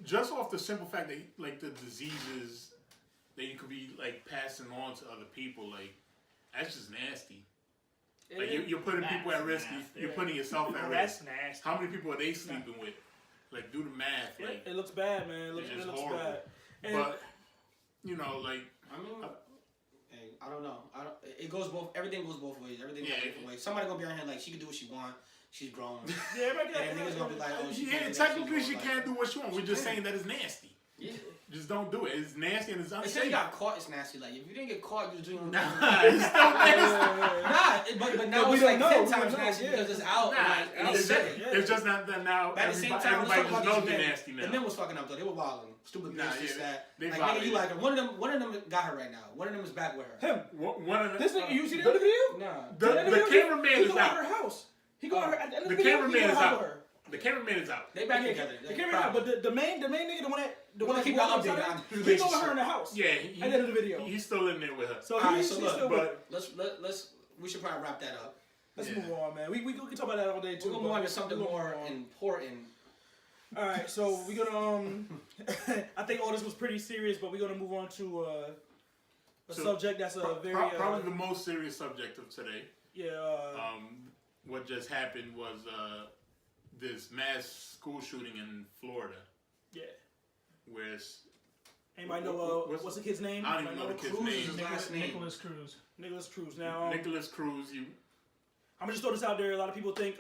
Just off the simple fact that like the diseases that you could be like passing on to other people, like that's just nasty. Like you're putting people at risk. You're putting yourself at risk. That's nasty. How many people are they sleeping with? Like, do the math. Like, it looks bad, man. It looks horrible. bad. And but like, I mean, I don't know. It goes both. Everything goes both ways. Everything goes different ways. Somebody gonna be on here like she can do what she want. She's grown. Yeah, and niggas gonna be like, oh, technically she can't do what she wants. We're just saying that it's nasty. Yeah. Just don't do it. It's nasty and it's unsafe. Until you got caught, it's nasty. Like if you didn't get caught, you're doing. Nah, it's still nasty. But now it's like 10 times nasty because it's out. It's just not that now. At the same time, everybody just knows they're nasty now. The men was fucking up though. They were wilding. Stupid bitch. This that. Like nigga, you like her. One of them got her right now. One of them is back with her. Him. One of them. This nigga, you see the other video? Nah. The cameraman is out. Her house. He go her at the end of the the video. Cameraman is out. The cameraman is out. They back together. The cameraman out, but the main nigga, the one that keep out there, he go with her in the house. Yeah, at the end of the video. He's still in there with her. So alright, he's still with her. We should probably wrap that up. Let's move on, man. We can talk about that all day too. We're gonna move on to something more important. All right, so we're gonna I think all this was pretty serious, but we're gonna move on to a subject that's very probably the most serious subject of today. Yeah. What just happened was this mass school shooting in Florida. Yeah. Where anybody know what's the kid's name? I don't even know the kid's name. Nicholas Cruz. Nicholas Cruz. Now Nicholas Cruz. I'm gonna just throw this out there. A lot of people think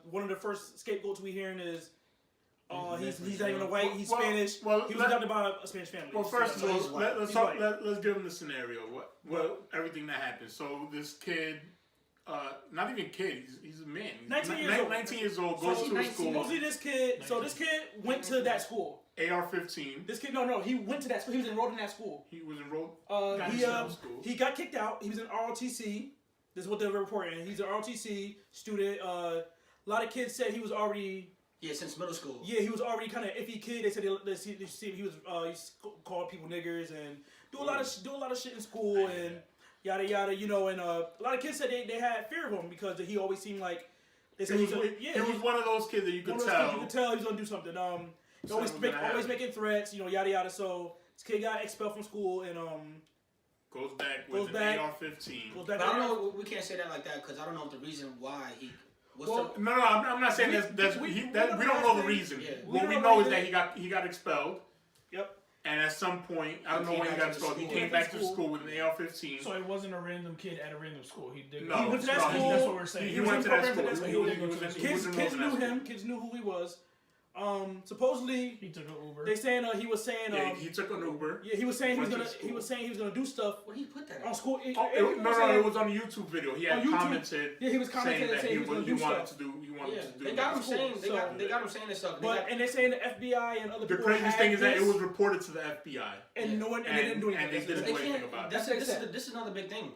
one of the first scapegoats we hearing is he's not even a white. He's Spanish. Well, he was adopted by a Spanish family. Well, first of all, let's give him the scenario. What everything that happened. So this kid. Not even kid. He's a man. 19 years old. Goes to a school. Mostly this kid. So this kid went to that school. AR-15. This kid, no. He went to that school. He was enrolled in that school. He was enrolled. He got kicked out. He was in ROTC. This is what they were reporting. He's an ROTC student. A lot of kids said he was already. Yeah, since middle school. Yeah, he was already kind of iffy kid. They said he was called people niggers and do a lot of shit in school and. Yada yada, and a lot of kids said they had fear of him because he always seemed like they said it was one of those kids that you could tell. You could tell he was gonna do something. Always making threats, yada yada. So this kid got expelled from school and goes back with an AR-15. But I don't know. We can't say that like that because I don't know the reason why he. I'm not saying we don't know the reason. Yeah. What we know is that he got expelled. Yep. And at some point, I don't know when he got expelled. He came back to school with an AR-15. So it wasn't a random kid at a random school. He did. No, he went to that school. That's what we're saying. He went to that school. Kids knew him. Kids knew who he was. Supposedly he took an Uber. They saying he was saying he took an Uber. Yeah, he was saying he was gonna do stuff. Where he put that on school? It was on a YouTube video. He had commented. Yeah, he was commenting that he wanted to do. They got him saying. They got him saying this stuff. And they're saying the FBI and other people. The craziest thing is that it was reported to the FBI. And no one, and they didn't do anything. And they didn't do anything about it. This is another big thing.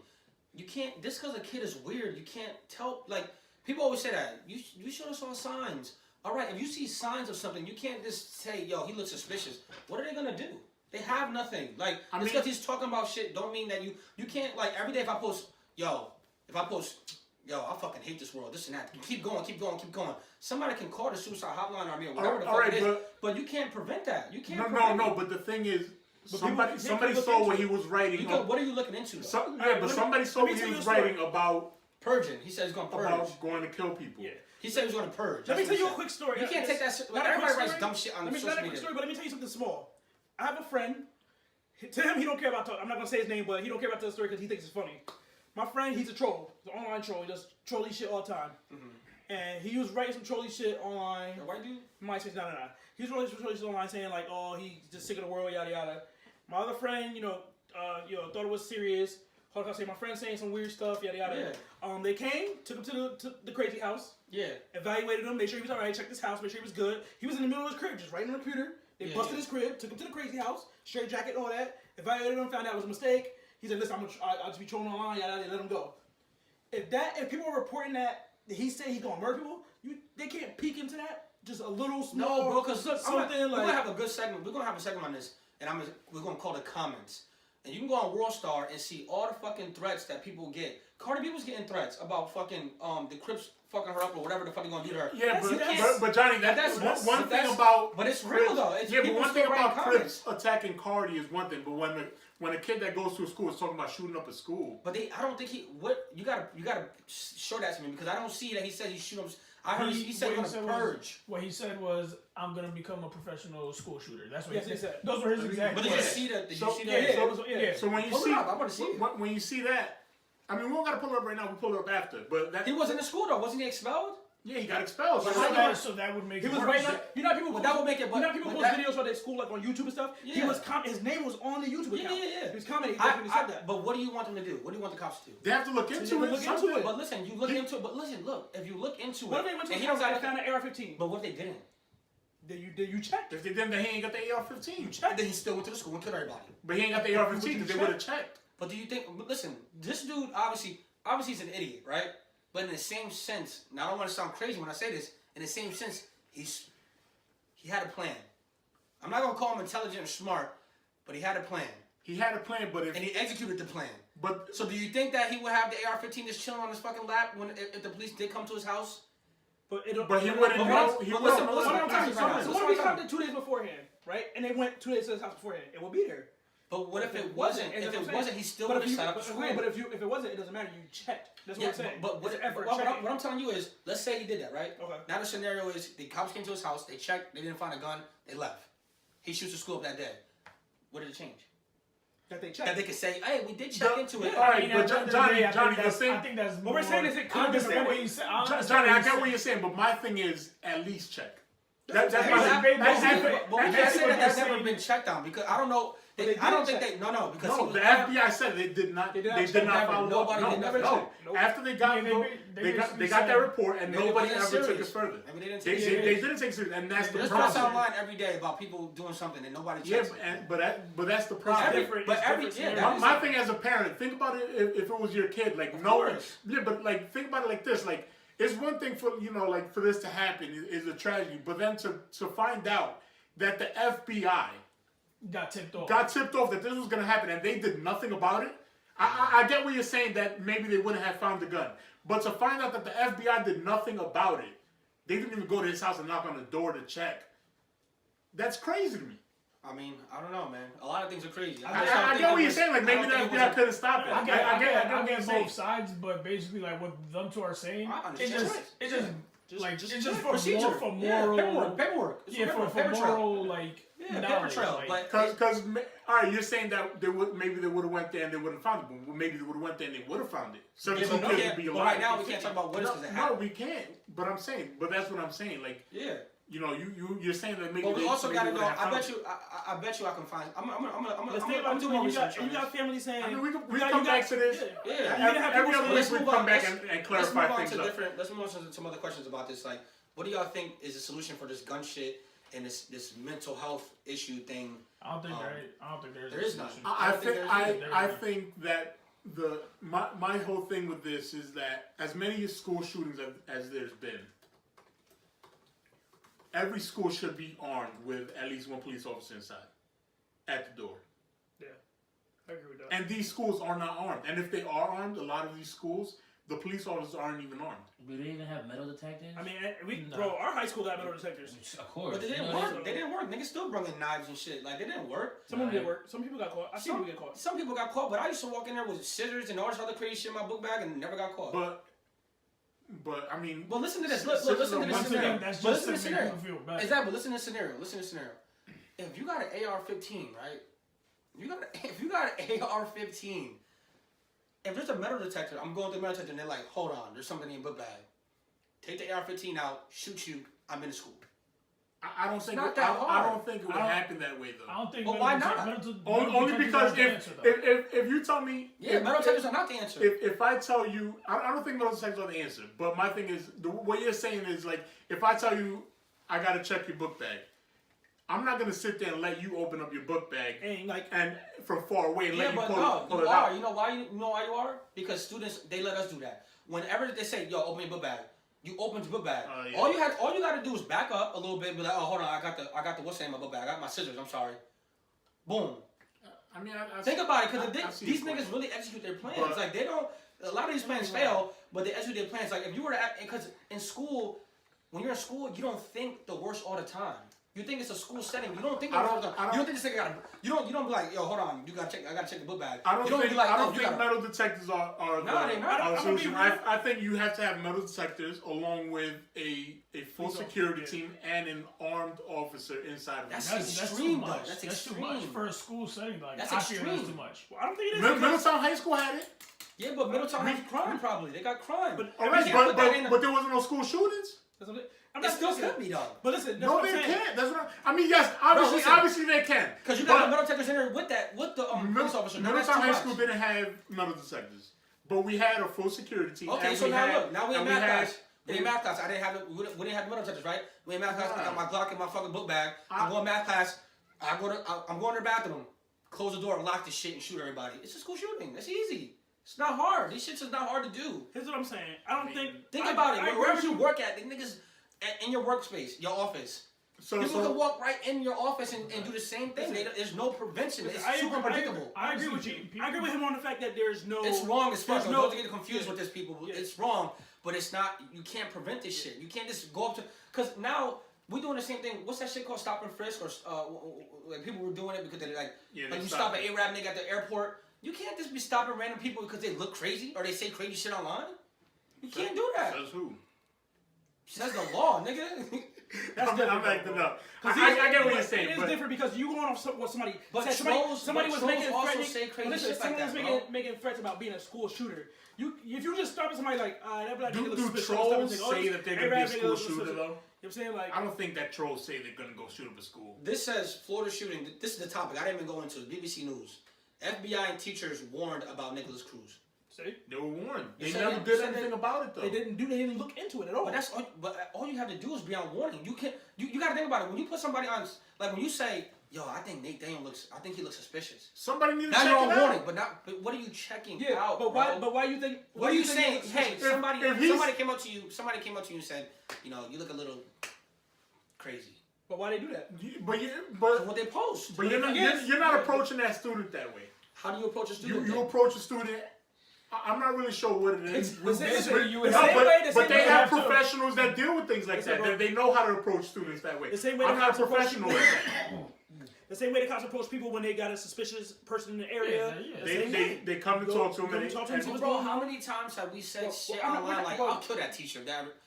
You can't. Just because a kid is weird, you can't tell. Like people always say that. You should have saw signs. All right, if you see signs of something, you can't just say, "Yo, he looks suspicious." What are they gonna do? They have nothing. Like just because he's talking about shit, don't mean that you can't. Like every day, if I post, "Yo, I fucking hate this world," this and that. Keep going. Somebody can call the suicide hotline on me or whatever the fuck it is. But you can't prevent that. You can't. No. But the thing is, somebody saw what he was writing. What are you looking into? Somebody saw what he was writing about purging. He said he's going to purge. About going to kill people. Yeah. He said he was going to purge. Let me tell you a quick story. You can't take that. Everybody writes dumb shit on social media. Not a quick story, but let me tell you something small. I have a friend. To him, he don't care about. I'm not gonna say his name, but he don't care about the story because he thinks it's funny. My friend, he's a troll. He's an online troll. He does trolly shit all the time. Mm-hmm. And he was writing some trolly shit online. The white dude? MySpace, no. He was writing some trolly shit online saying like, "Oh, he's just sick of the world, yada yada." My other friend, thought it was serious. How can I say? My friend saying some weird stuff, yada yada. Yeah. They came, took him to the crazy house. Yeah. Evaluated him, made sure he was alright. Checked his house, made sure he was good. He was in the middle of his crib, just writing on the computer. They busted his crib, took him to the crazy house, straight jacket, all that. Evaluated him, found out it was a mistake. He said, "Listen, I'll just be trolling online, yada yada." Let him go. If people are reporting that he said he's gonna murder people, they can't peek into that. Just a little small. No, bro, because we're gonna have a good segment. We're gonna have a segment on this, and we're gonna call it comments. And you can go on World Star and see all the fucking threats that people get Cardi B was getting threats about fucking the Crips fucking her up or whatever the fuck they gonna do to her. Yeah, but Johnny, that's one thing about. But it's real though. Yeah, but one thing about Crips attacking Cardi is one thing, but when a kid that goes to a school is talking about shooting up a school. But I don't think you gotta show that to me because I don't see that he said he's shooting up. I heard he said he's gonna purge. What he said was, "I'm gonna become a professional school shooter." That's what he said. Those were his exact words. But did you see that? Did you see that? Yeah. So when you see that, I mean, we don't gotta pull it up right now. We pull it up after. But he was in the school though, wasn't he expelled? Yeah, he got expelled. So that would make it worse. You know people. That would make it. But people post videos about their school like on YouTube and stuff. Yeah. His name was on the YouTube account. Yeah. He was commenting. He definitely said that. But what do you want them to do? What do you want the cops to do? They have to look into it. But listen, you look into it. But listen, look. If you look into it, what if they went to his house and found an AR-15? But what if they didn't? You checked. If they didn't, then he ain't got the AR-15. You checked. Then he still went to the school and killed everybody. But he ain't got the AR-15. They would have checked. But do you think? Listen, this dude obviously he's an idiot, right? But in the same sense, now I don't want to sound crazy when I say this. In the same sense, he had a plan. I'm not gonna call him intelligent or smart, but he had a plan. He had a plan, and he executed the plan. But so, do you think that he would have the AR-15 just chilling on his fucking lap if the police did come to his house? But he wouldn't know. He wouldn't know. So what if he found it 2 days beforehand, right? And they went 2 days to his house beforehand. It will be there. But what if it wasn't? If it wasn't, he still would have set up a school. But if it wasn't, it doesn't matter. You checked. That's what I'm saying. But what I'm telling you is, let's say he did that, right? Okay. Now the scenario is the cops came to his house, they checked, they didn't find a gun, they left. He shoots the school up that day. What did it change? That they checked. That they could say, hey, we did check into it. All right, but Johnny, the thing. I think that's what we're saying is it could be Johnny, I get what you're saying, but my thing is at least check. That's never been checked on because I don't know. I don't think they. No, because the FBI said they did not. They did not follow up. No. After they got that report, and nobody ever took it further. They didn't take it serious, and that's the problem. There's press online every day about people doing something and nobody checks. Yeah, but that's the problem. My thing as a parent, think about it if it was your kid. But think about it like this, like. It's one thing for for this to happen is a tragedy, but then to find out that the FBI got tipped off that this was gonna happen and they did nothing about it. I get what you're saying that maybe they wouldn't have found the gun, but to find out that the FBI did nothing about it, they didn't even go to his house and knock on the door to check. That's crazy to me. I mean, I don't know, man. A lot of things are crazy. I get what you're saying. Like maybe the FBI couldn't stop it. I get both sides, but basically, like what them two are saying, it's just for moral paperwork. For moral knowledge. Because all right, you're saying that maybe they would have went there and they wouldn't found it, but maybe they would have went there and they would have found it. So the two kids would be alive. Right now, we can't talk about what is going to happen. No, we can't. But that's what I'm saying. Like you're saying that maybe. But we also got to know. I bet you I can find. I'm doing more research. You got family saying. I mean, we come back to this. Yeah. Every other week we come back and clarify things. Let's move on to some other questions about this. Like, what do y'all think is the solution for this gun shit and this mental health issue thing? I don't think there is none. I think that my whole thing with this is that as many school shootings as there's been. Every school should be armed with at least one police officer inside, at the door. Yeah, I agree with that. And these schools are not armed. And if they are armed, a lot of these schools, the police officers aren't even armed. Do they even have metal detectors? I mean, bro, our high school got metal detectors. Of course. But they didn't work. They didn't work. Niggas still bringing knives and shit. Like, they didn't work. Some of them did work. Some people got caught. I seen people get caught. Some people got caught, but I used to walk in there with scissors and all this other crazy shit in my book bag and never got caught. But I mean, well, listen to this. Listen to this scenario. That's just to make people feel bad. Exactly. Listen to this scenario. If you got an AR-15, right? If you got an AR-15, if there's a metal detector, I'm going through the metal detector and they're like, hold on, there's something in your book bag. Take the AR-15 out, shoot you. I'm in the school. I don't think it would happen that way though. I don't think. But why not? Only because if you tell me, metal detectors are not the answer. If I tell you, I don't think metal detectors are the answer. But my thing is, what you're saying is like, if I tell you, I gotta check your book bag, I'm not gonna sit there and let you open up your book bag and from far away and let you pull it out. You know why you are? Because students, they let us do that. Whenever they say, yo, open your book bag. You open your book bag. Yeah. All you got to do is back up a little bit and be like, oh, hold on, I got the what's in my book bag? I got my scissors. I'm sorry. Boom. I mean, think about it, because these niggas really execute their plans. Like they don't. A lot of these plans fail, but they execute their plans. Like if you were to, because in school, when you're in school, you don't think the worst all the time. You think it's a school setting. You don't think the worst all the time. You don't think this nigga you don't be like, yo, hold on, I gotta check the book bag. I don't think metal detectors are they're not. solution. I think you have to have metal detectors along with a full security team and an armed officer inside of it. That's extreme, though. That's too much for a school setting. Like, I feel that's too much. Well, I don't think it is. Middletown High School had it. Yeah, but Middletown has crime probably. They got crime. But there wasn't no school shootings. It still could be though. But listen, no, they can't. That's what I mean. Yes, obviously they can. Because you got metal detectors in there with the police officer. Middletown High School didn't have metal detectors, but we had a full security team. Okay, so now we in math class. We in math class. We didn't have metal detectors, right? We in math class. I got my Glock in my fucking book bag. I'm going math class. I'm going to the bathroom. Close the door, lock this shit, and shoot everybody. It's a school shooting. That's easy. It's not hard. These shit's just not hard to do. Here's what I'm saying. I don't think. Think about it. Wherever you work at, the niggas in your workspace, your office. People can walk right in your office and do the same thing. There's no prevention. It's super unpredictable. I agree with you. I agree with him on the fact that there's no. It's wrong as fuck. Don't get confused with this, people. Yeah. It's wrong, but it's not. You can't prevent this shit. You can't just go up to. Because now we're doing the same thing. What's that shit called? Stop and frisk, or like people were doing it because they like you stop an Arab nigga at the airport. You can't just be stopping random people because they look crazy or they say crazy shit online. You can't do that. Says who? Says the law, nigga. I'm acting up. I get what you're saying. It is different because you going off what somebody. But said. Somebody was making making threats about being a school shooter. If you just stop at somebody like, do trolls say that they're gonna be a school shooter though? You know what I'm saying? Like, I don't think that trolls say they're gonna go shoot up a school. This says Florida shooting. This is the topic. I didn't even go into it. BBC News. FBI and teachers warned about Nicholas Cruz. See? They were warned. They never did anything about it though. They didn't look into it at all. But all you have to do is be on warning. You can't. You gotta think about it. When you put somebody on, like when you say, "Yo, I think Nate Daniel he looks suspicious." Somebody needs to check it out. Now you're on warning, but what are you checking out? But why? But why you think? What are you saying? Hey, somebody came up to you. Somebody came up to you and said, "You know, you look a little crazy." But why they do that? But what they post. But you're not approaching that student that way. How do you approach a student? You approach a student. I'm not really sure what it is. But they have professionals that deal with things like that. They know how to approach students that way. I'm not a professional. The same way the cops approach people when they got a suspicious person in the area. They come to talk to them. Bro, how many times have we said shit online like, I'll kill that teacher?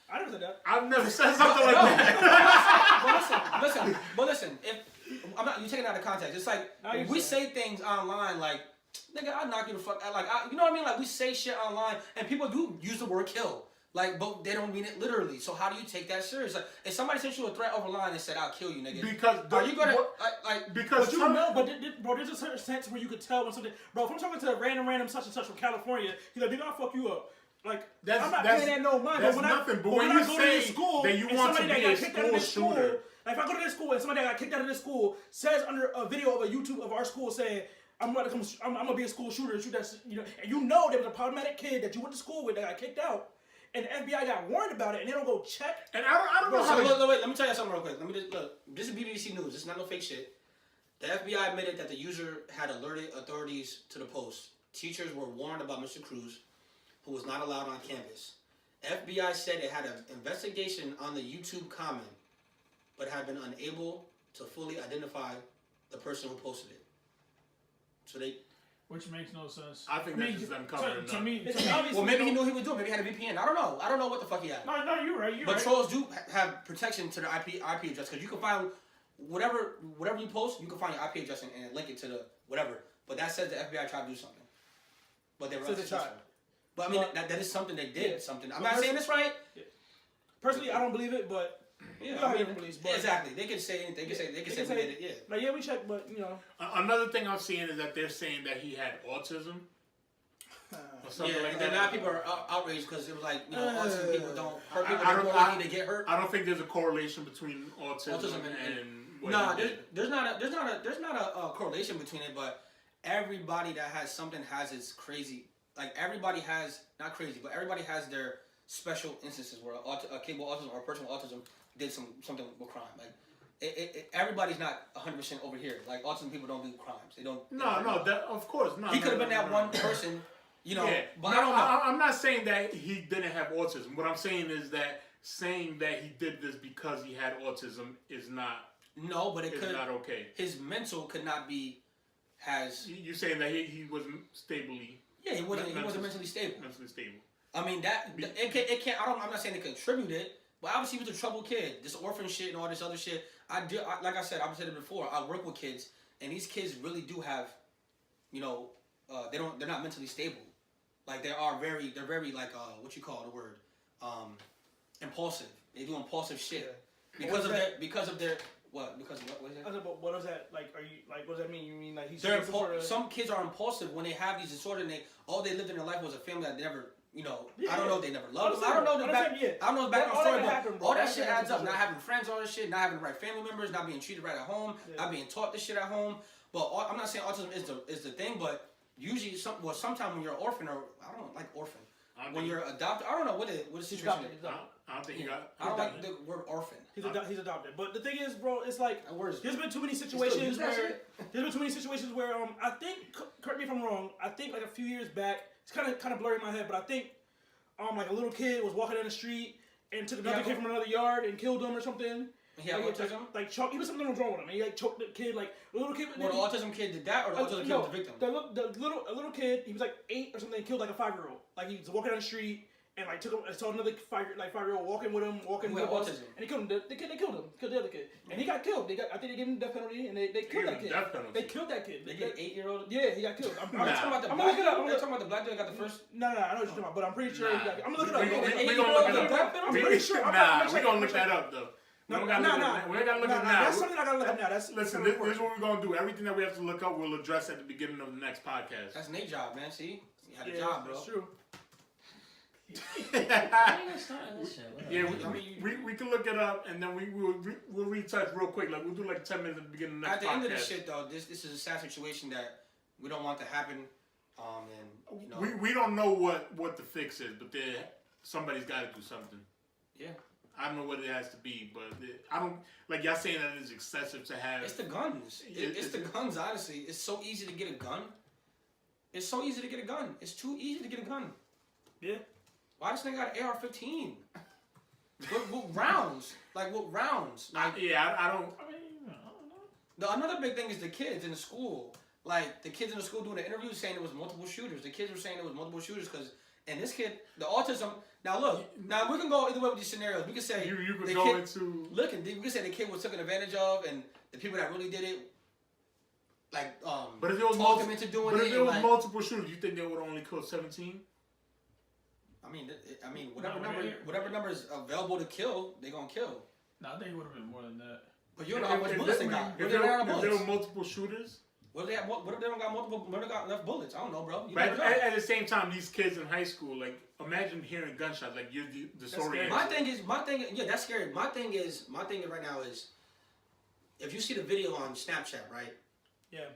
I never said that. I've never said something like that. But listen. If you're taking it out of context. It's like we say things online like, nigga, I'll knock you the fuck out. Like, you know what I mean? Like, we say shit online, and people do use the word kill. Like, but they don't mean it literally. So how do you take that serious? Like, if somebody sent you a threat over line and said, I'll kill you, nigga. Because are you gonna, because you know, bro, there's a certain sense where you could tell when something, bro, if I'm talking to a random such and such from California, he's like, nigga, I'll fuck you up. Like, I'm not paying that no mind. That's nothing. But when you say that you want to be a school shooter. Like, if I go to this school and somebody that got kicked out of this school says under a video of a YouTube of our school saying, I'm gonna be a school shooter and shoot that, and you know there was a problematic kid that you went to school with that got kicked out, and the FBI got warned about it, and they don't go check. And I don't know how. Wait, let me tell you something real quick. Let me just look. This is BBC News. This is not no fake shit. The FBI admitted that the user had alerted authorities to the post. Teachers were warned about Mr. Cruz, who was not allowed on campus. FBI said it had an investigation on the YouTube comment, but had been unable to fully identify the person who posted it. So which makes no sense. I think that's just them covering to me, well, maybe he knew he was doing. Maybe he had a VPN. I don't know. I don't know what the fuck he had. No, you're right. But trolls do have protection to the IP address because you can find whatever you post. You can find your IP address and link it to the whatever. But that says the FBI tried to do something. But they were unsuccessful. But I mean, that is something they did. Yeah. Something. I'm not saying this right. Yeah. Personally, I don't believe it, but. Yeah, I mean, exactly. They can say anything. They can say we did it. Yeah. Like, yeah, we checked, but you know. Another thing I'm seeing is that they're saying that he had autism. Or something like that. Now people are outraged because it was like, autism people don't hurt people. Don't need to get hurt. I don't think there's a correlation between autism and no, there's not a correlation between it, but everybody that has something has its crazy. Like everybody has not crazy, but everybody has their special instances where a kid with autism or a person with autism did something with crime. Like everybody's not 100% over here. Like autism people don't do crimes. They don't. No, of course not. He could have been that one person You know, yeah. but I don't know. I'm not saying that he didn't have autism. What I'm saying is that saying that he did this because he had autism is not. No, but it could not okay. His mental could not be. You saying that he wasn't stably? Yeah, he wasn't mentally stable. Mentally stable. I mean it can't. I'm not saying it contributed, but obviously he was a troubled kid. This orphan shit and all this other shit. Like I said, I've said it before. I work with kids, and these kids really do have, you know, they're not mentally stable. Like they're very like what you call the word, impulsive. They do impulsive shit because of their. What? Because of what? What is that? What is that? Like, are you like? What does that mean? You mean like he's? Some kids are impulsive when they have these disorders. And all they lived in their life was a family that never, you know. I don't know if they never loved them. I don't know the background story, but all that shit adds up. Not having friends, all this shit, not having the right family members, not being treated right at home, not being taught this shit at home. But I'm not saying autism is the thing, but usually sometimes when you're an orphan, or I don't like orphan. When you're adopted, I don't know what the situation is. I don't think he got. I don't like the word orphan. He's adopted. But the thing is, bro, it's like there's been too many situations where I think, correct me if I'm wrong, I think like a few years back, it's kind of blurry in my head, but I think like a little kid was walking down the street and took another kid from another yard and killed him or something. He had autism? He was something was wrong with him. He like choked the kid, like a little kid. Well, the autism kid did that, or the autism kid was the victim? A little kid. He was like 8 or something. And killed like a 5-year-old. Like he was walking down the street and like saw another 5-year-old walking with him, autism. And he killed him. They killed him. Killed the other kid, and he got killed. I think they gave him the death penalty, and they killed that kid. They killed that kid. They get an 8-year-old. Yeah, he got killed. I'm talking about the black dude. I'm talking about the black dude that got the first. No, I know what you're talking about, but I'm pretty sure. I'm gonna look it up. We're gonna look it up. I'm pretty sure. We're gonna look that up though. We ain't gotta look it up now. That's something I gotta look up now. Listen, this is what we're gonna do. Everything that we have to look up, we'll address at the beginning of the next podcast. That's Nate's job, man. See, you had a job, bro. That's true. We can look it up and then we'll retouch real quick. Like we'll do like 10 minutes at the beginning of the next podcast. At the end of this shit, though, this is a sad situation that we don't want to happen. And you know, we don't know what the fix is, but somebody's got to do something. Yeah. I don't know what it has to be, but I don't like y'all saying that it's excessive to have. It's the guns. It's the guns. Honestly, it's so easy to get a gun. It's so easy to get a gun. It's too easy to get a gun. Yeah. Why this nigga got an AR-15? What rounds? Like what rounds? Like, I don't know. Another big thing is the kids in the school. Like the kids in the school doing the interviews saying it was multiple shooters. The kids were saying it was multiple shooters because. And this kid, the autism. Now look, we can go either way with these scenarios. We can say you could go into look, and we can say the kid was taken advantage of, and the people that really did it, like But if it was talked them into doing it. But if it was multiple shooters, you think they would only kill 17? I mean, whatever number is available to kill, they gonna kill. No, I think it would have been more than that. But you don't know how much bullets they got. If there were multiple shootors. What if they don't got multiple? What if they got enough bullets? I don't know, bro. But at the same time, these kids in high school, like, imagine hearing gunshots. Like, you're disoriented. My thing, yeah, that's scary. My thing right now is, if you see the video on Snapchat, right? Yeah.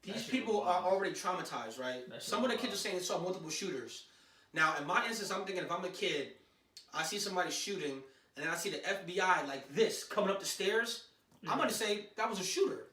These people are already traumatized, right? Some of the kids are saying they saw multiple shooters. Now, in my instance, I'm thinking if I'm a kid, I see somebody shooting, and then I see the FBI like this coming up the stairs, I'm going to say that was a shooter.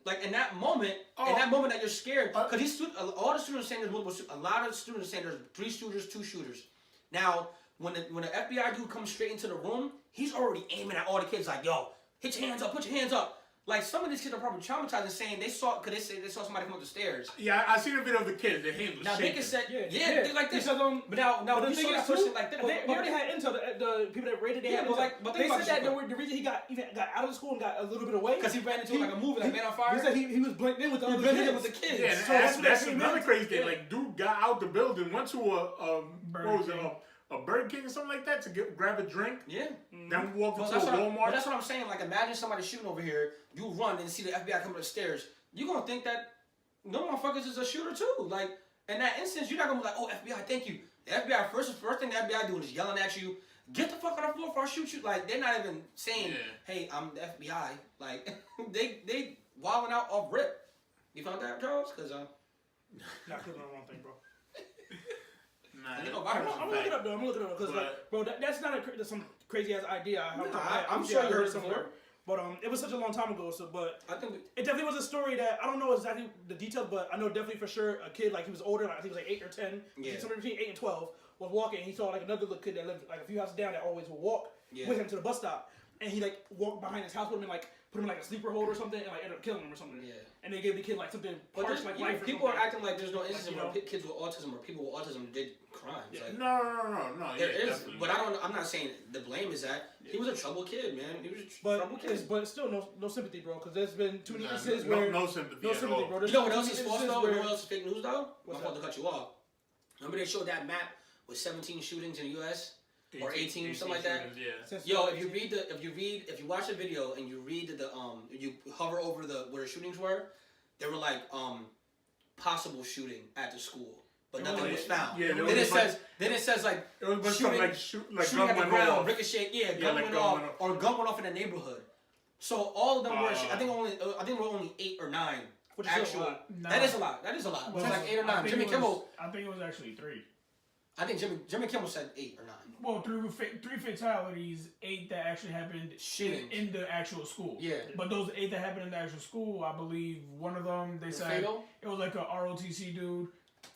Like in that moment that you're scared, because all the students are saying there's multiple. A lot of the students are saying there's 3 shooters, 2 shooters. Now, when the FBI dude comes straight into the room, he's already aiming at all the kids like, "Yo, hit your hands up, put your hands up." Like some of these kids are probably traumatized and saying they saw somebody come up the stairs. Yeah, I seen a video of the kids. Their hands were now shaking. they can say, they like this. But now the we thing saw that is person like that. They already had intel. The people that raided, but they said that the reason he got out of the school and got a little bit away because he ran into like a movie like Man on Fire. He said he was blending in with the other kids. Yeah, so that's another crazy thing. Like, dude got out the building, went to a Burger King or something like that to grab a drink. Yeah. Then walked into a Walmart. But that's what I'm saying. Like, imagine somebody shooting over here. You run and see the FBI come up the stairs. You're going to think that no motherfuckers is a shooter too. Like, in that instance, you're not going to be like, oh, FBI, thank you. The FBI, first thing the FBI doing is yelling at you. Get the fuck on the floor before I shoot you. Like, they're not even saying, hey, I'm the FBI. Like, they wilding out off rip. You found that, Charles? Because, not clicking on the wrong thing, bro. I'm gonna look it up though. Because, bro, that's not some crazy ass idea. I'm sure you heard it before. But it was such a long time ago. So, but I think it definitely was a story that I don't know exactly the details, but I know definitely for sure a kid like he was older, like I think he was like 8 or 10, somewhere between 8 and 12, was walking. And he saw like another little kid that lived like a few houses down that always would walk with him to the bus stop, and he like walked behind his house with him and like put him in like a sleeper hold or something, and like ended up killing him or something. Yeah. And they gave the kid like something harsh like life. People are acting like there's no instance where kids with autism or people with autism did crimes. Yeah. Like, no. There is, but I'm not saying the blame is that he was a troubled kid, man. He was a troubled kid. But still no sympathy, bro, because there's been too many instances where no sympathy, bro. You know what else is false though? You know what else is fake news though? My fault to cut you off. Remember they showed that map with 17 shootings in the U.S. or 18 something like that. Yeah. Yo, if you watch the video and you read you hover over where the shootings were, they were like possible shooting at the school, but nothing was found. Yeah, then it says like it was shooting, shooting at the ground, ricochet, gun went off, or gun went off in the neighborhood. So all of them were. I think there were only 8 or 9 actual. That is a lot. That is a lot. Well, it's like 8 or 9. Jimmy Kimmel. I think it was actually 3. I think Jimmy Kimmel said 8 or 9. Well, 3 fatalities, 8 that actually happened in the actual school. Yeah. But those 8 that happened in the actual school, I believe one of them, they said fatal? It was like a ROTC dude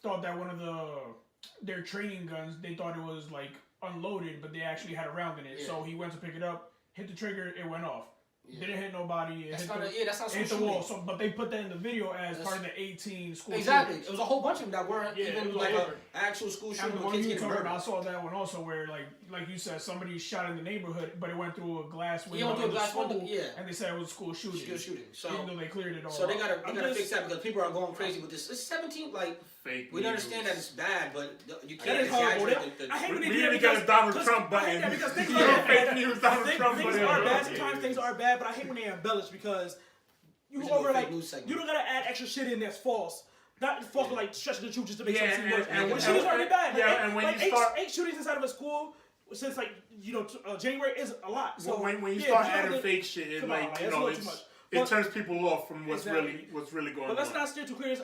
thought that one of their training guns, they thought it was like unloaded, but they actually had a round in it. Yeah. So he went to pick it up, hit the trigger, it went off. Yeah. Didn't hit nobody. That's not the wall. So, but they put that in the video as part of the 18 school. Exactly. shootings. It was a whole bunch of them that weren't even like an actual school shooting. I saw that one also where like you said, somebody shot in the neighborhood, but it went through a glass window. And they said it was a school shooting. So even though they cleared it all. So they gotta fix that because people are going crazy with this. It's 17 like. Fake we understand that it's bad, but you can't exaggerate the I hate when they do that because Donald Trump button. Because things are bad. Things are bad. Sometimes things are bad, but I hate when they embellish because you don't gotta add extra shit in that's false. Not false, like stretching the truth just to make something worse. And the shit is already bad. Yeah, and when you start 8 shootings inside of a school since January is a lot. So when you start adding fake shit, it turns people off from what's really going on. But let's not steer too clear.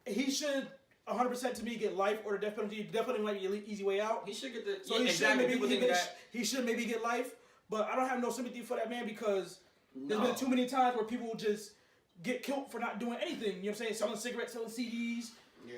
He should 100% to me get life or the death penalty. Definitely might be an easy way out. He should get the. So he should maybe get life, but I don't have no sympathy for that man because there's been too many times where people just get killed for not doing anything. You know what I'm saying? Selling cigarettes, selling CDs,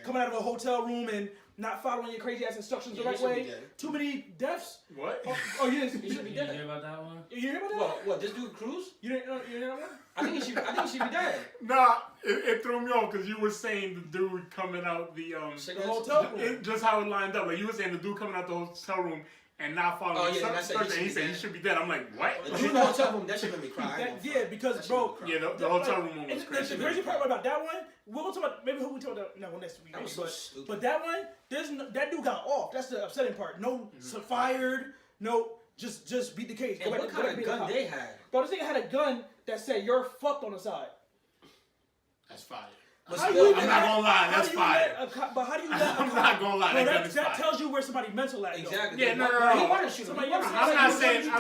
coming out of a hotel room and not following your crazy ass instructions the right way. Too many deaths. What? Oh, you didn't. You should be dead. You hear about that one? You hear about that? What? This dude Cruz? You didn't hear that one? I think he should be dead. Nah, it threw me off because you were saying the dude coming out the hotel room. Just how it lined up. Like you were saying the dude coming out the hotel room and not following instructions. And he said he should be dead. I'm like, what? The dude in the hotel room, that shit made me cry. Because bro. Yeah, the hotel room was crazy. The crazy part about that one, we'll talk about maybe who we talk about next week. That was so stupid. But that one, that dude got off. That's the upsetting part. No, fired. No. Just beat the case. And what kind of gun they had? Bro, this nigga had a gun that said "you're fucked" on the side. That's fire. I'm not gonna lie, that's fire. But how do you let I'm not gonna lie, that tells you where somebody's mental at. Exactly. Yeah, no. He wanted to shoot him. I'm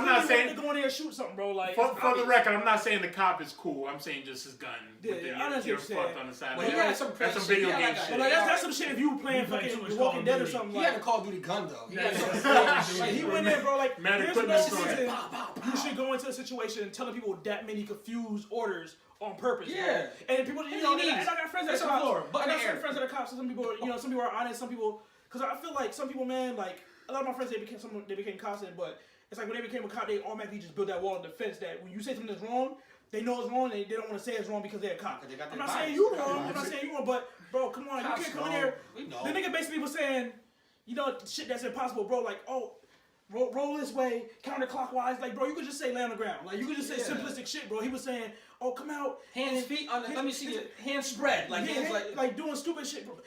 not saying to go in there and shoot something, bro. Like for the record, I'm not saying the cop is cool. I'm saying just his gun. You're fucked on the side. That's some video game shit. That's some shit if you playing fucking Walking Dead or something. He had a Call of Duty gun though. He went in, bro. Like here's another reason you should go into a situation telling people that many confused orders on purpose. Yeah. Bro. And people, and I got friends that are cops. I got friends that are cops. So some people, some people are honest. Some people, because I feel like some people, man, like a lot of my friends, they became cops, but it's like when they became a cop, they automatically just build that wall of defense that when you say something that's wrong, they know it's wrong and they don't want to say it's wrong because they're a cop. I'm not saying you wrong. But bro, come on, cops, you can't come in here. The nigga basically was saying, shit that's impossible, bro. Like, roll this way, counterclockwise. Like, bro, you could just say lay on the ground. Like, you could just say simplistic shit, bro. He was saying, come out. Hands, feet, let me see your hands spread. Like, like doing stupid shit, bro.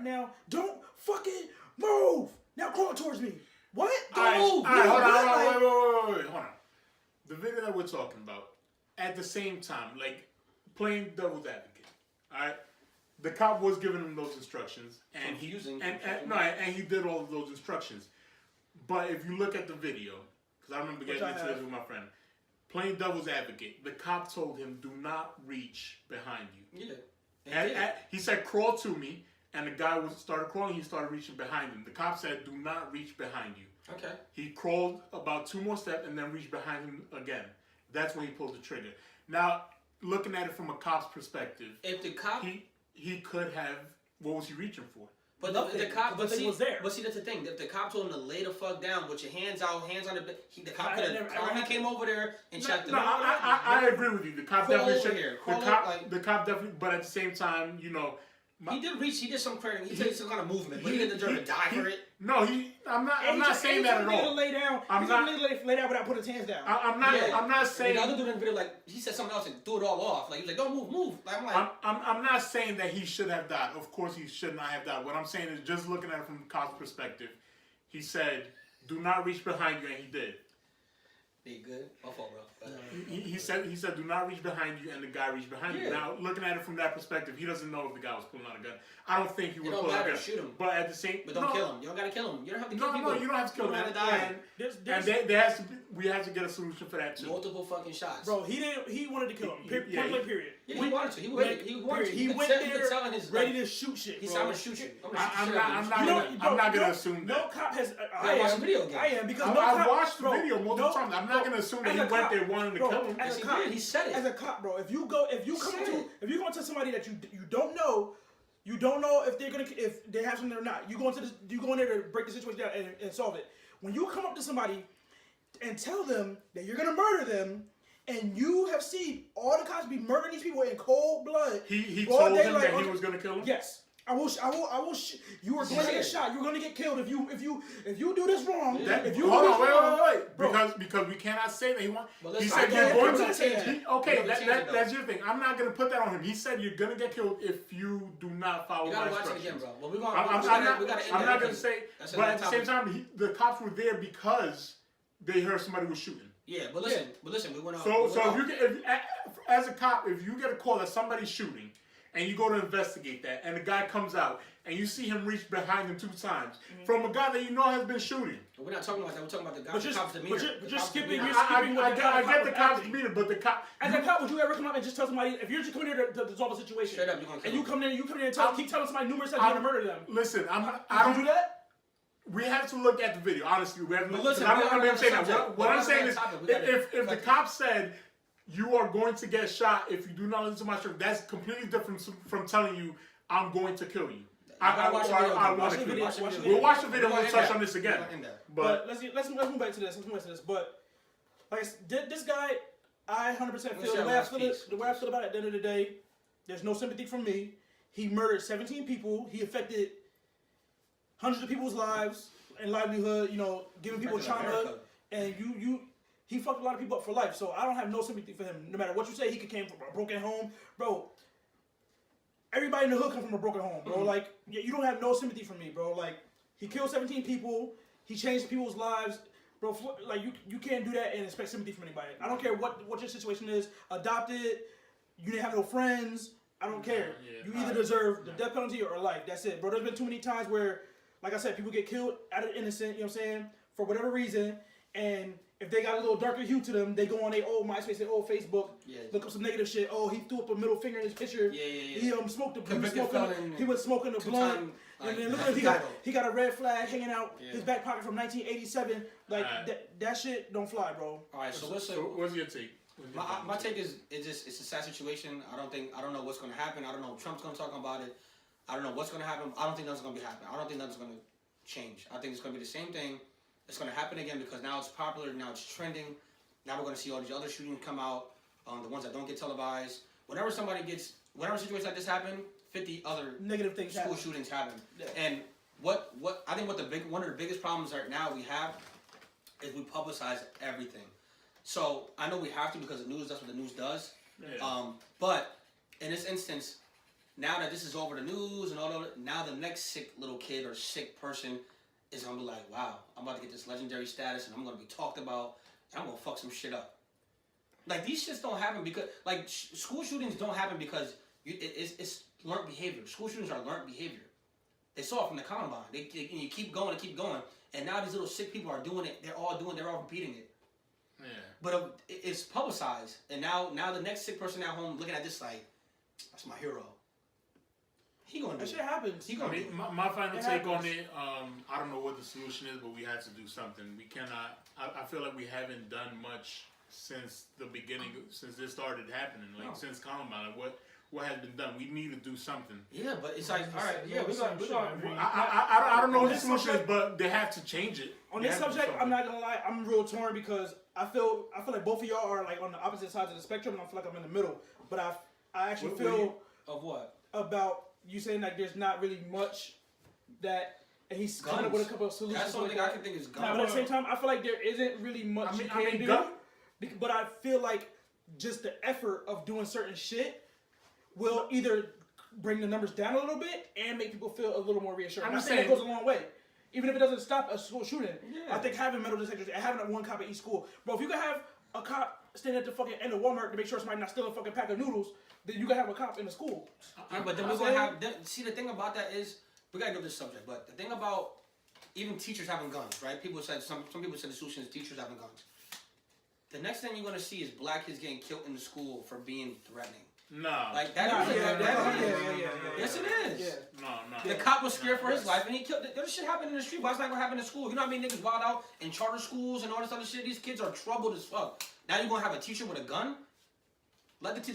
Now, don't fucking move. Now crawl towards me. What? Don't move. All right, wait. Hold on. The video that we're talking about, at the same time, like, playing devil's advocate, all right? The cop was giving him those instructions, and he did all of those instructions. But if you look at the video, because I remember getting into this with my friend, playing devil's advocate, the cop told him, "Do not reach behind you." Yeah. He said, "Crawl to me," and the guy started crawling. He started reaching behind him. The cop said, "Do not reach behind you." Okay. He crawled about 2 more steps and then reached behind him again. That's when he pulled the trigger. Now, looking at it from a cop's perspective, if the cop, he could have. What was he reaching for? But the cop, but see, was there. But see, that's the thing. If the cop told him to lay the fuck down with your hands out, hands on the cop could have calmly came over there and checked him. I agree with you. The cop definitely should. The cop definitely, but at the same time, you know. He did some credit. He did some kind of movement, but he didn't deserve to die for it. No, I'm not saying that at all. Lay down. I'm not lay down without putting his hands down. I'm not saying. The other dude in the video, like he said something else and threw it all off. Like he was like, "Don't move." Like, I'm not saying that he should have died. Of course, he should not have died. What I'm saying is just looking at it from the cop's perspective. He said, "Do not reach behind you," and he did. Be good. My fault, bro. He said, "Do not reach behind you," and the guy reached behind you. Now, looking at it from that perspective, he doesn't know if the guy was pulling out a gun. I don't think he would pull out a gun. Shoot him. But at the same, but don't kill him. You don't gotta kill him. You don't have to kill people. No, you don't have to kill him. And there has to be, we have to get a solution for that too. Multiple fucking shots, bro. He wanted to kill him. Period. Yeah, he wanted to. He wanted to. He went there ready to shoot shit. He's trying to shoot you. I'm not gonna assume that. No cop has. I watched the video again. I am because I watched the video multiple times. I'm not gonna assume that he went there wanting to kill him. As a cop, he said it. As a cop, bro, if you go into somebody that you don't know, you don't know if they have something or not. You go in there to break the situation down and solve it. When you come up to somebody and tell them that you're gonna murder them, and you have seen all the cops be murdering these people in cold blood. He told them that he was gonna kill him. Yes. I will. You are going to get shot. You're going to get killed if you do this wrong. Wait. Because we cannot say that he wants. He said you're going to. Okay, that's your thing. I'm not going to put that on him. He said you're going to get killed if you do not follow my instructions. You gotta watch it again, bro. Well, I'm not going to say. But at the same time, the cops were there because they heard somebody was shooting. Yeah, but listen, we went out. So if as a cop, if you get a call that somebody's shooting, and you go to investigate that, and the guy comes out, and you see him reach behind him 2 times from a guy that you know has been shooting. But we're not talking about that. We're talking about the cop's demeanor. But you're skipping. I get the cop's demeanor, but the cop. As a cop, would you ever come up and just tell somebody if you're just coming here to resolve a situation? Straight up, you're gonna kill and you come in and keep telling somebody numerous times you're gonna murder them. Listen, I don't do that. We have to look at the video. Honestly, we have to look. What I'm saying is, if the cop said, "You are going to get shot if you do not listen to my instructions," that's completely different from telling you, "I'm going to kill you." I want to kill you. We'll watch the video and we'll touch on this again. But let's move back to this. But like this guy, I 100% feel the way I feel about it. At the end of the day, there's no sympathy from me. He murdered 17 people. He affected hundreds of people's lives and livelihood. You know, giving people trauma, and he fucked a lot of people up for life. So I don't have no sympathy for him. No matter what you say, he came from a broken home, bro. Everybody in the hood come from a broken home, bro. Like, you don't have no sympathy for me, bro. Like, he killed 17 people. He changed people's lives, bro. Like, you can't do that and expect sympathy from anybody. I don't care what your situation is. Adopted, you didn't have no friends. I don't care. You either deserve the death penalty or life. That's it, bro. There's been too many times where, like I said, people get killed out of innocent, you know what I'm saying, for whatever reason, and if they got a little darker hue to them, they go on their old MySpace, their old Facebook, look up some negative shit. Oh, he threw up a middle finger in his picture. He smoked he was smoking a blunt, and then look at him, he got a red flag hanging out his back pocket from 1987. Like that shit don't fly, bro. All right, so what's your take? My take is it's a sad situation. I don't know what's gonna happen. I don't know if Trump's gonna talk about it. I don't know what's gonna happen. I don't think nothing's gonna be happening. I don't think nothing's gonna change. I think it's gonna be the same thing. It's going to happen again because now it's popular, now it's trending. Now we're going to see all these other shootings come out, the ones that don't get televised. Whenever situations like this happen, 50 other negative things school shootings happen. Yeah. And what I think one of the biggest problems right now we have is we publicize everything. So I know we have to because that's what the news does. Yeah. But in this instance, now that this is over the news and all that, now the next sick little kid or sick person is gonna be like, wow, I'm about to get this legendary status and I'm gonna be talked about and I'm gonna fuck some shit up. Like, these shits don't happen because, like, school shootings don't happen because it's learned behavior. School shootings are learned behavior. They saw it from the Columbine. You keep going, and now these little sick people are doing it. They're all repeating it. Yeah. But it's publicized, and now the next sick person at home looking at this like, that's my hero. He gonna do that. Shit happens. My final take on it. I don't know what the solution is, but we have to do something. We cannot. I feel like we haven't done much since the beginning, since this started happening, like since Columbine, like what has been done? We need to do something. Yeah, but it's like, all right, yeah, we got. I don't know what the solution is, but they have to change it. On this subject, I'm not gonna lie, I'm real torn because I feel like both of y'all are like on the opposite sides of the spectrum, and I feel like I'm in the middle. But I actually feel of what about you saying like there's not really much that. And he's coming up with a couple of solutions. That's the only thing I can think is guns. But at the same time, I feel like there isn't really much you can do. But I feel like just the effort of doing certain shit will either bring the numbers down a little bit and make people feel a little more reassured. I think that goes a long way. Even if it doesn't stop a school shooting, I think having metal detectors and having one cop at each school, bro. If you could have a cop standing at the fucking end of Walmart to make sure somebody not stealing a fucking pack of noodles, then you can have a cop in the school. Yeah, but then we're gonna have. See, the thing about that is. We gotta go to this subject, but the thing about even teachers having guns, right? People said some people said the solution is teachers having guns. The next thing you're gonna see is black kids getting killed in the school for being threatening. No, like that. Yes, it is. Yeah. No. The cop was scared for his life, and he killed. There's shit happening in the street. Why it's not gonna happen in school? You know what I mean? Niggas wild out in charter schools and all this other shit. These kids are troubled as fuck. Now you're gonna have a teacher with a gun? Let a kid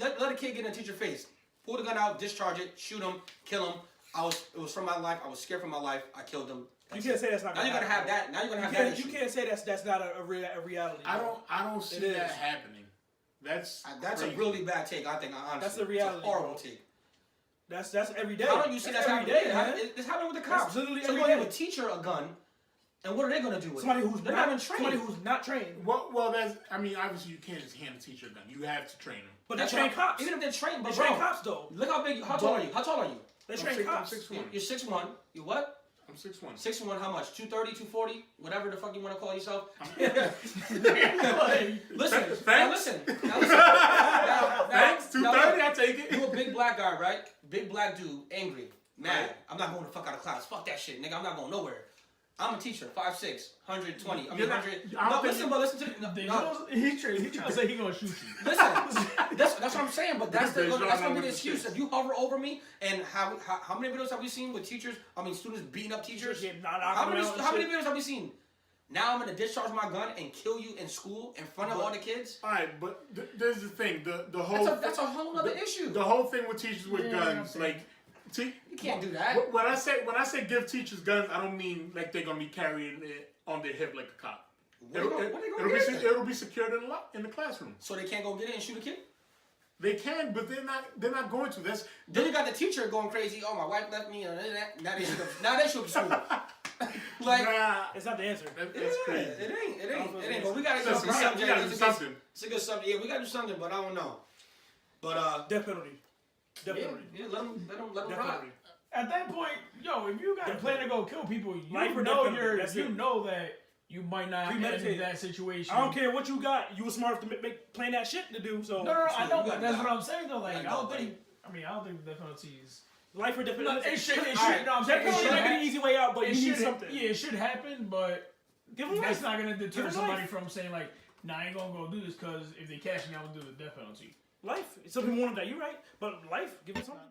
get in a teacher's face. Pull the gun out, discharge it, shoot him, kill him. It was from my life. I was scared for my life. I killed him. You can't say that's not. Now you're gonna have that. Now you're gonna have that. You can't say that's not a reality. I don't see that happening. That's a really bad take. I think honestly, that's the reality. It's a horrible take. That's every day. How don't you see that's every day? It's happening with the cops. So you're gonna give a teacher a gun, and what are they gonna do with somebody it? who's not even trained? Somebody who's not trained. Well, that's. I mean, obviously you can't just hand a teacher a gun. You have to train them. But they train cops. Even if they're trained, they train cops though. Look how big. How tall are you? How tall are you? They train cops. I'm 6'1". You're 6'1". You what? I'm 6'1". 6'1", how much? 230, 240? Whatever the fuck you want to call yourself. Listen. Thanks. 230, I take it. You a big black guy, right? Big black dude, angry, mad. Right. I'm not going the fuck out of class. Fuck that shit, nigga. I'm not going nowhere. I'm a teacher, 5'6", 120. I mean, 100. No, listen to me. He's trying to say he's gonna shoot you. Listen, that's what I'm saying. But that's gonna be the excuse. If you hover over me, and how many videos have we seen with teachers? I mean, students beating up teachers. How many videos have we seen? Now I'm gonna discharge my gun and kill you in school in front of all the kids. All right, but there's the thing. The whole that's a whole other issue. The whole thing with teachers with guns, like. You can't do that. When I say give teachers guns, I don't mean like they're gonna be carrying it on their hip like a cop. It'll be secured in the classroom. So they can't go get it and shoot a kid? They can, but they're not going to. Then you got the teacher going crazy. Oh, my wife left me. Now they should be school. Like, it's not the answer. That's crazy. It ain't. But we gotta do something. It's a good subject. Yeah, we gotta do something, but I don't know. But death penalty. Definitely. Yeah, let them rock. At that point, if you got a plan to go kill people, you know that you might not end in that situation. I don't care what you got. You were smart enough to plan that shit to do. So no, I know. That's what I'm saying though. Like I don't think the penalty is life or death penalty. It should. Death penalty might be an easy way out, but you need something. Yeah, it should happen, but that's not gonna deter somebody from saying like, "Nah, I ain't gonna go do this because if they catch me, I'm gonna do the death penalty." Life. Some people want to die. You're right, but life. Give it something.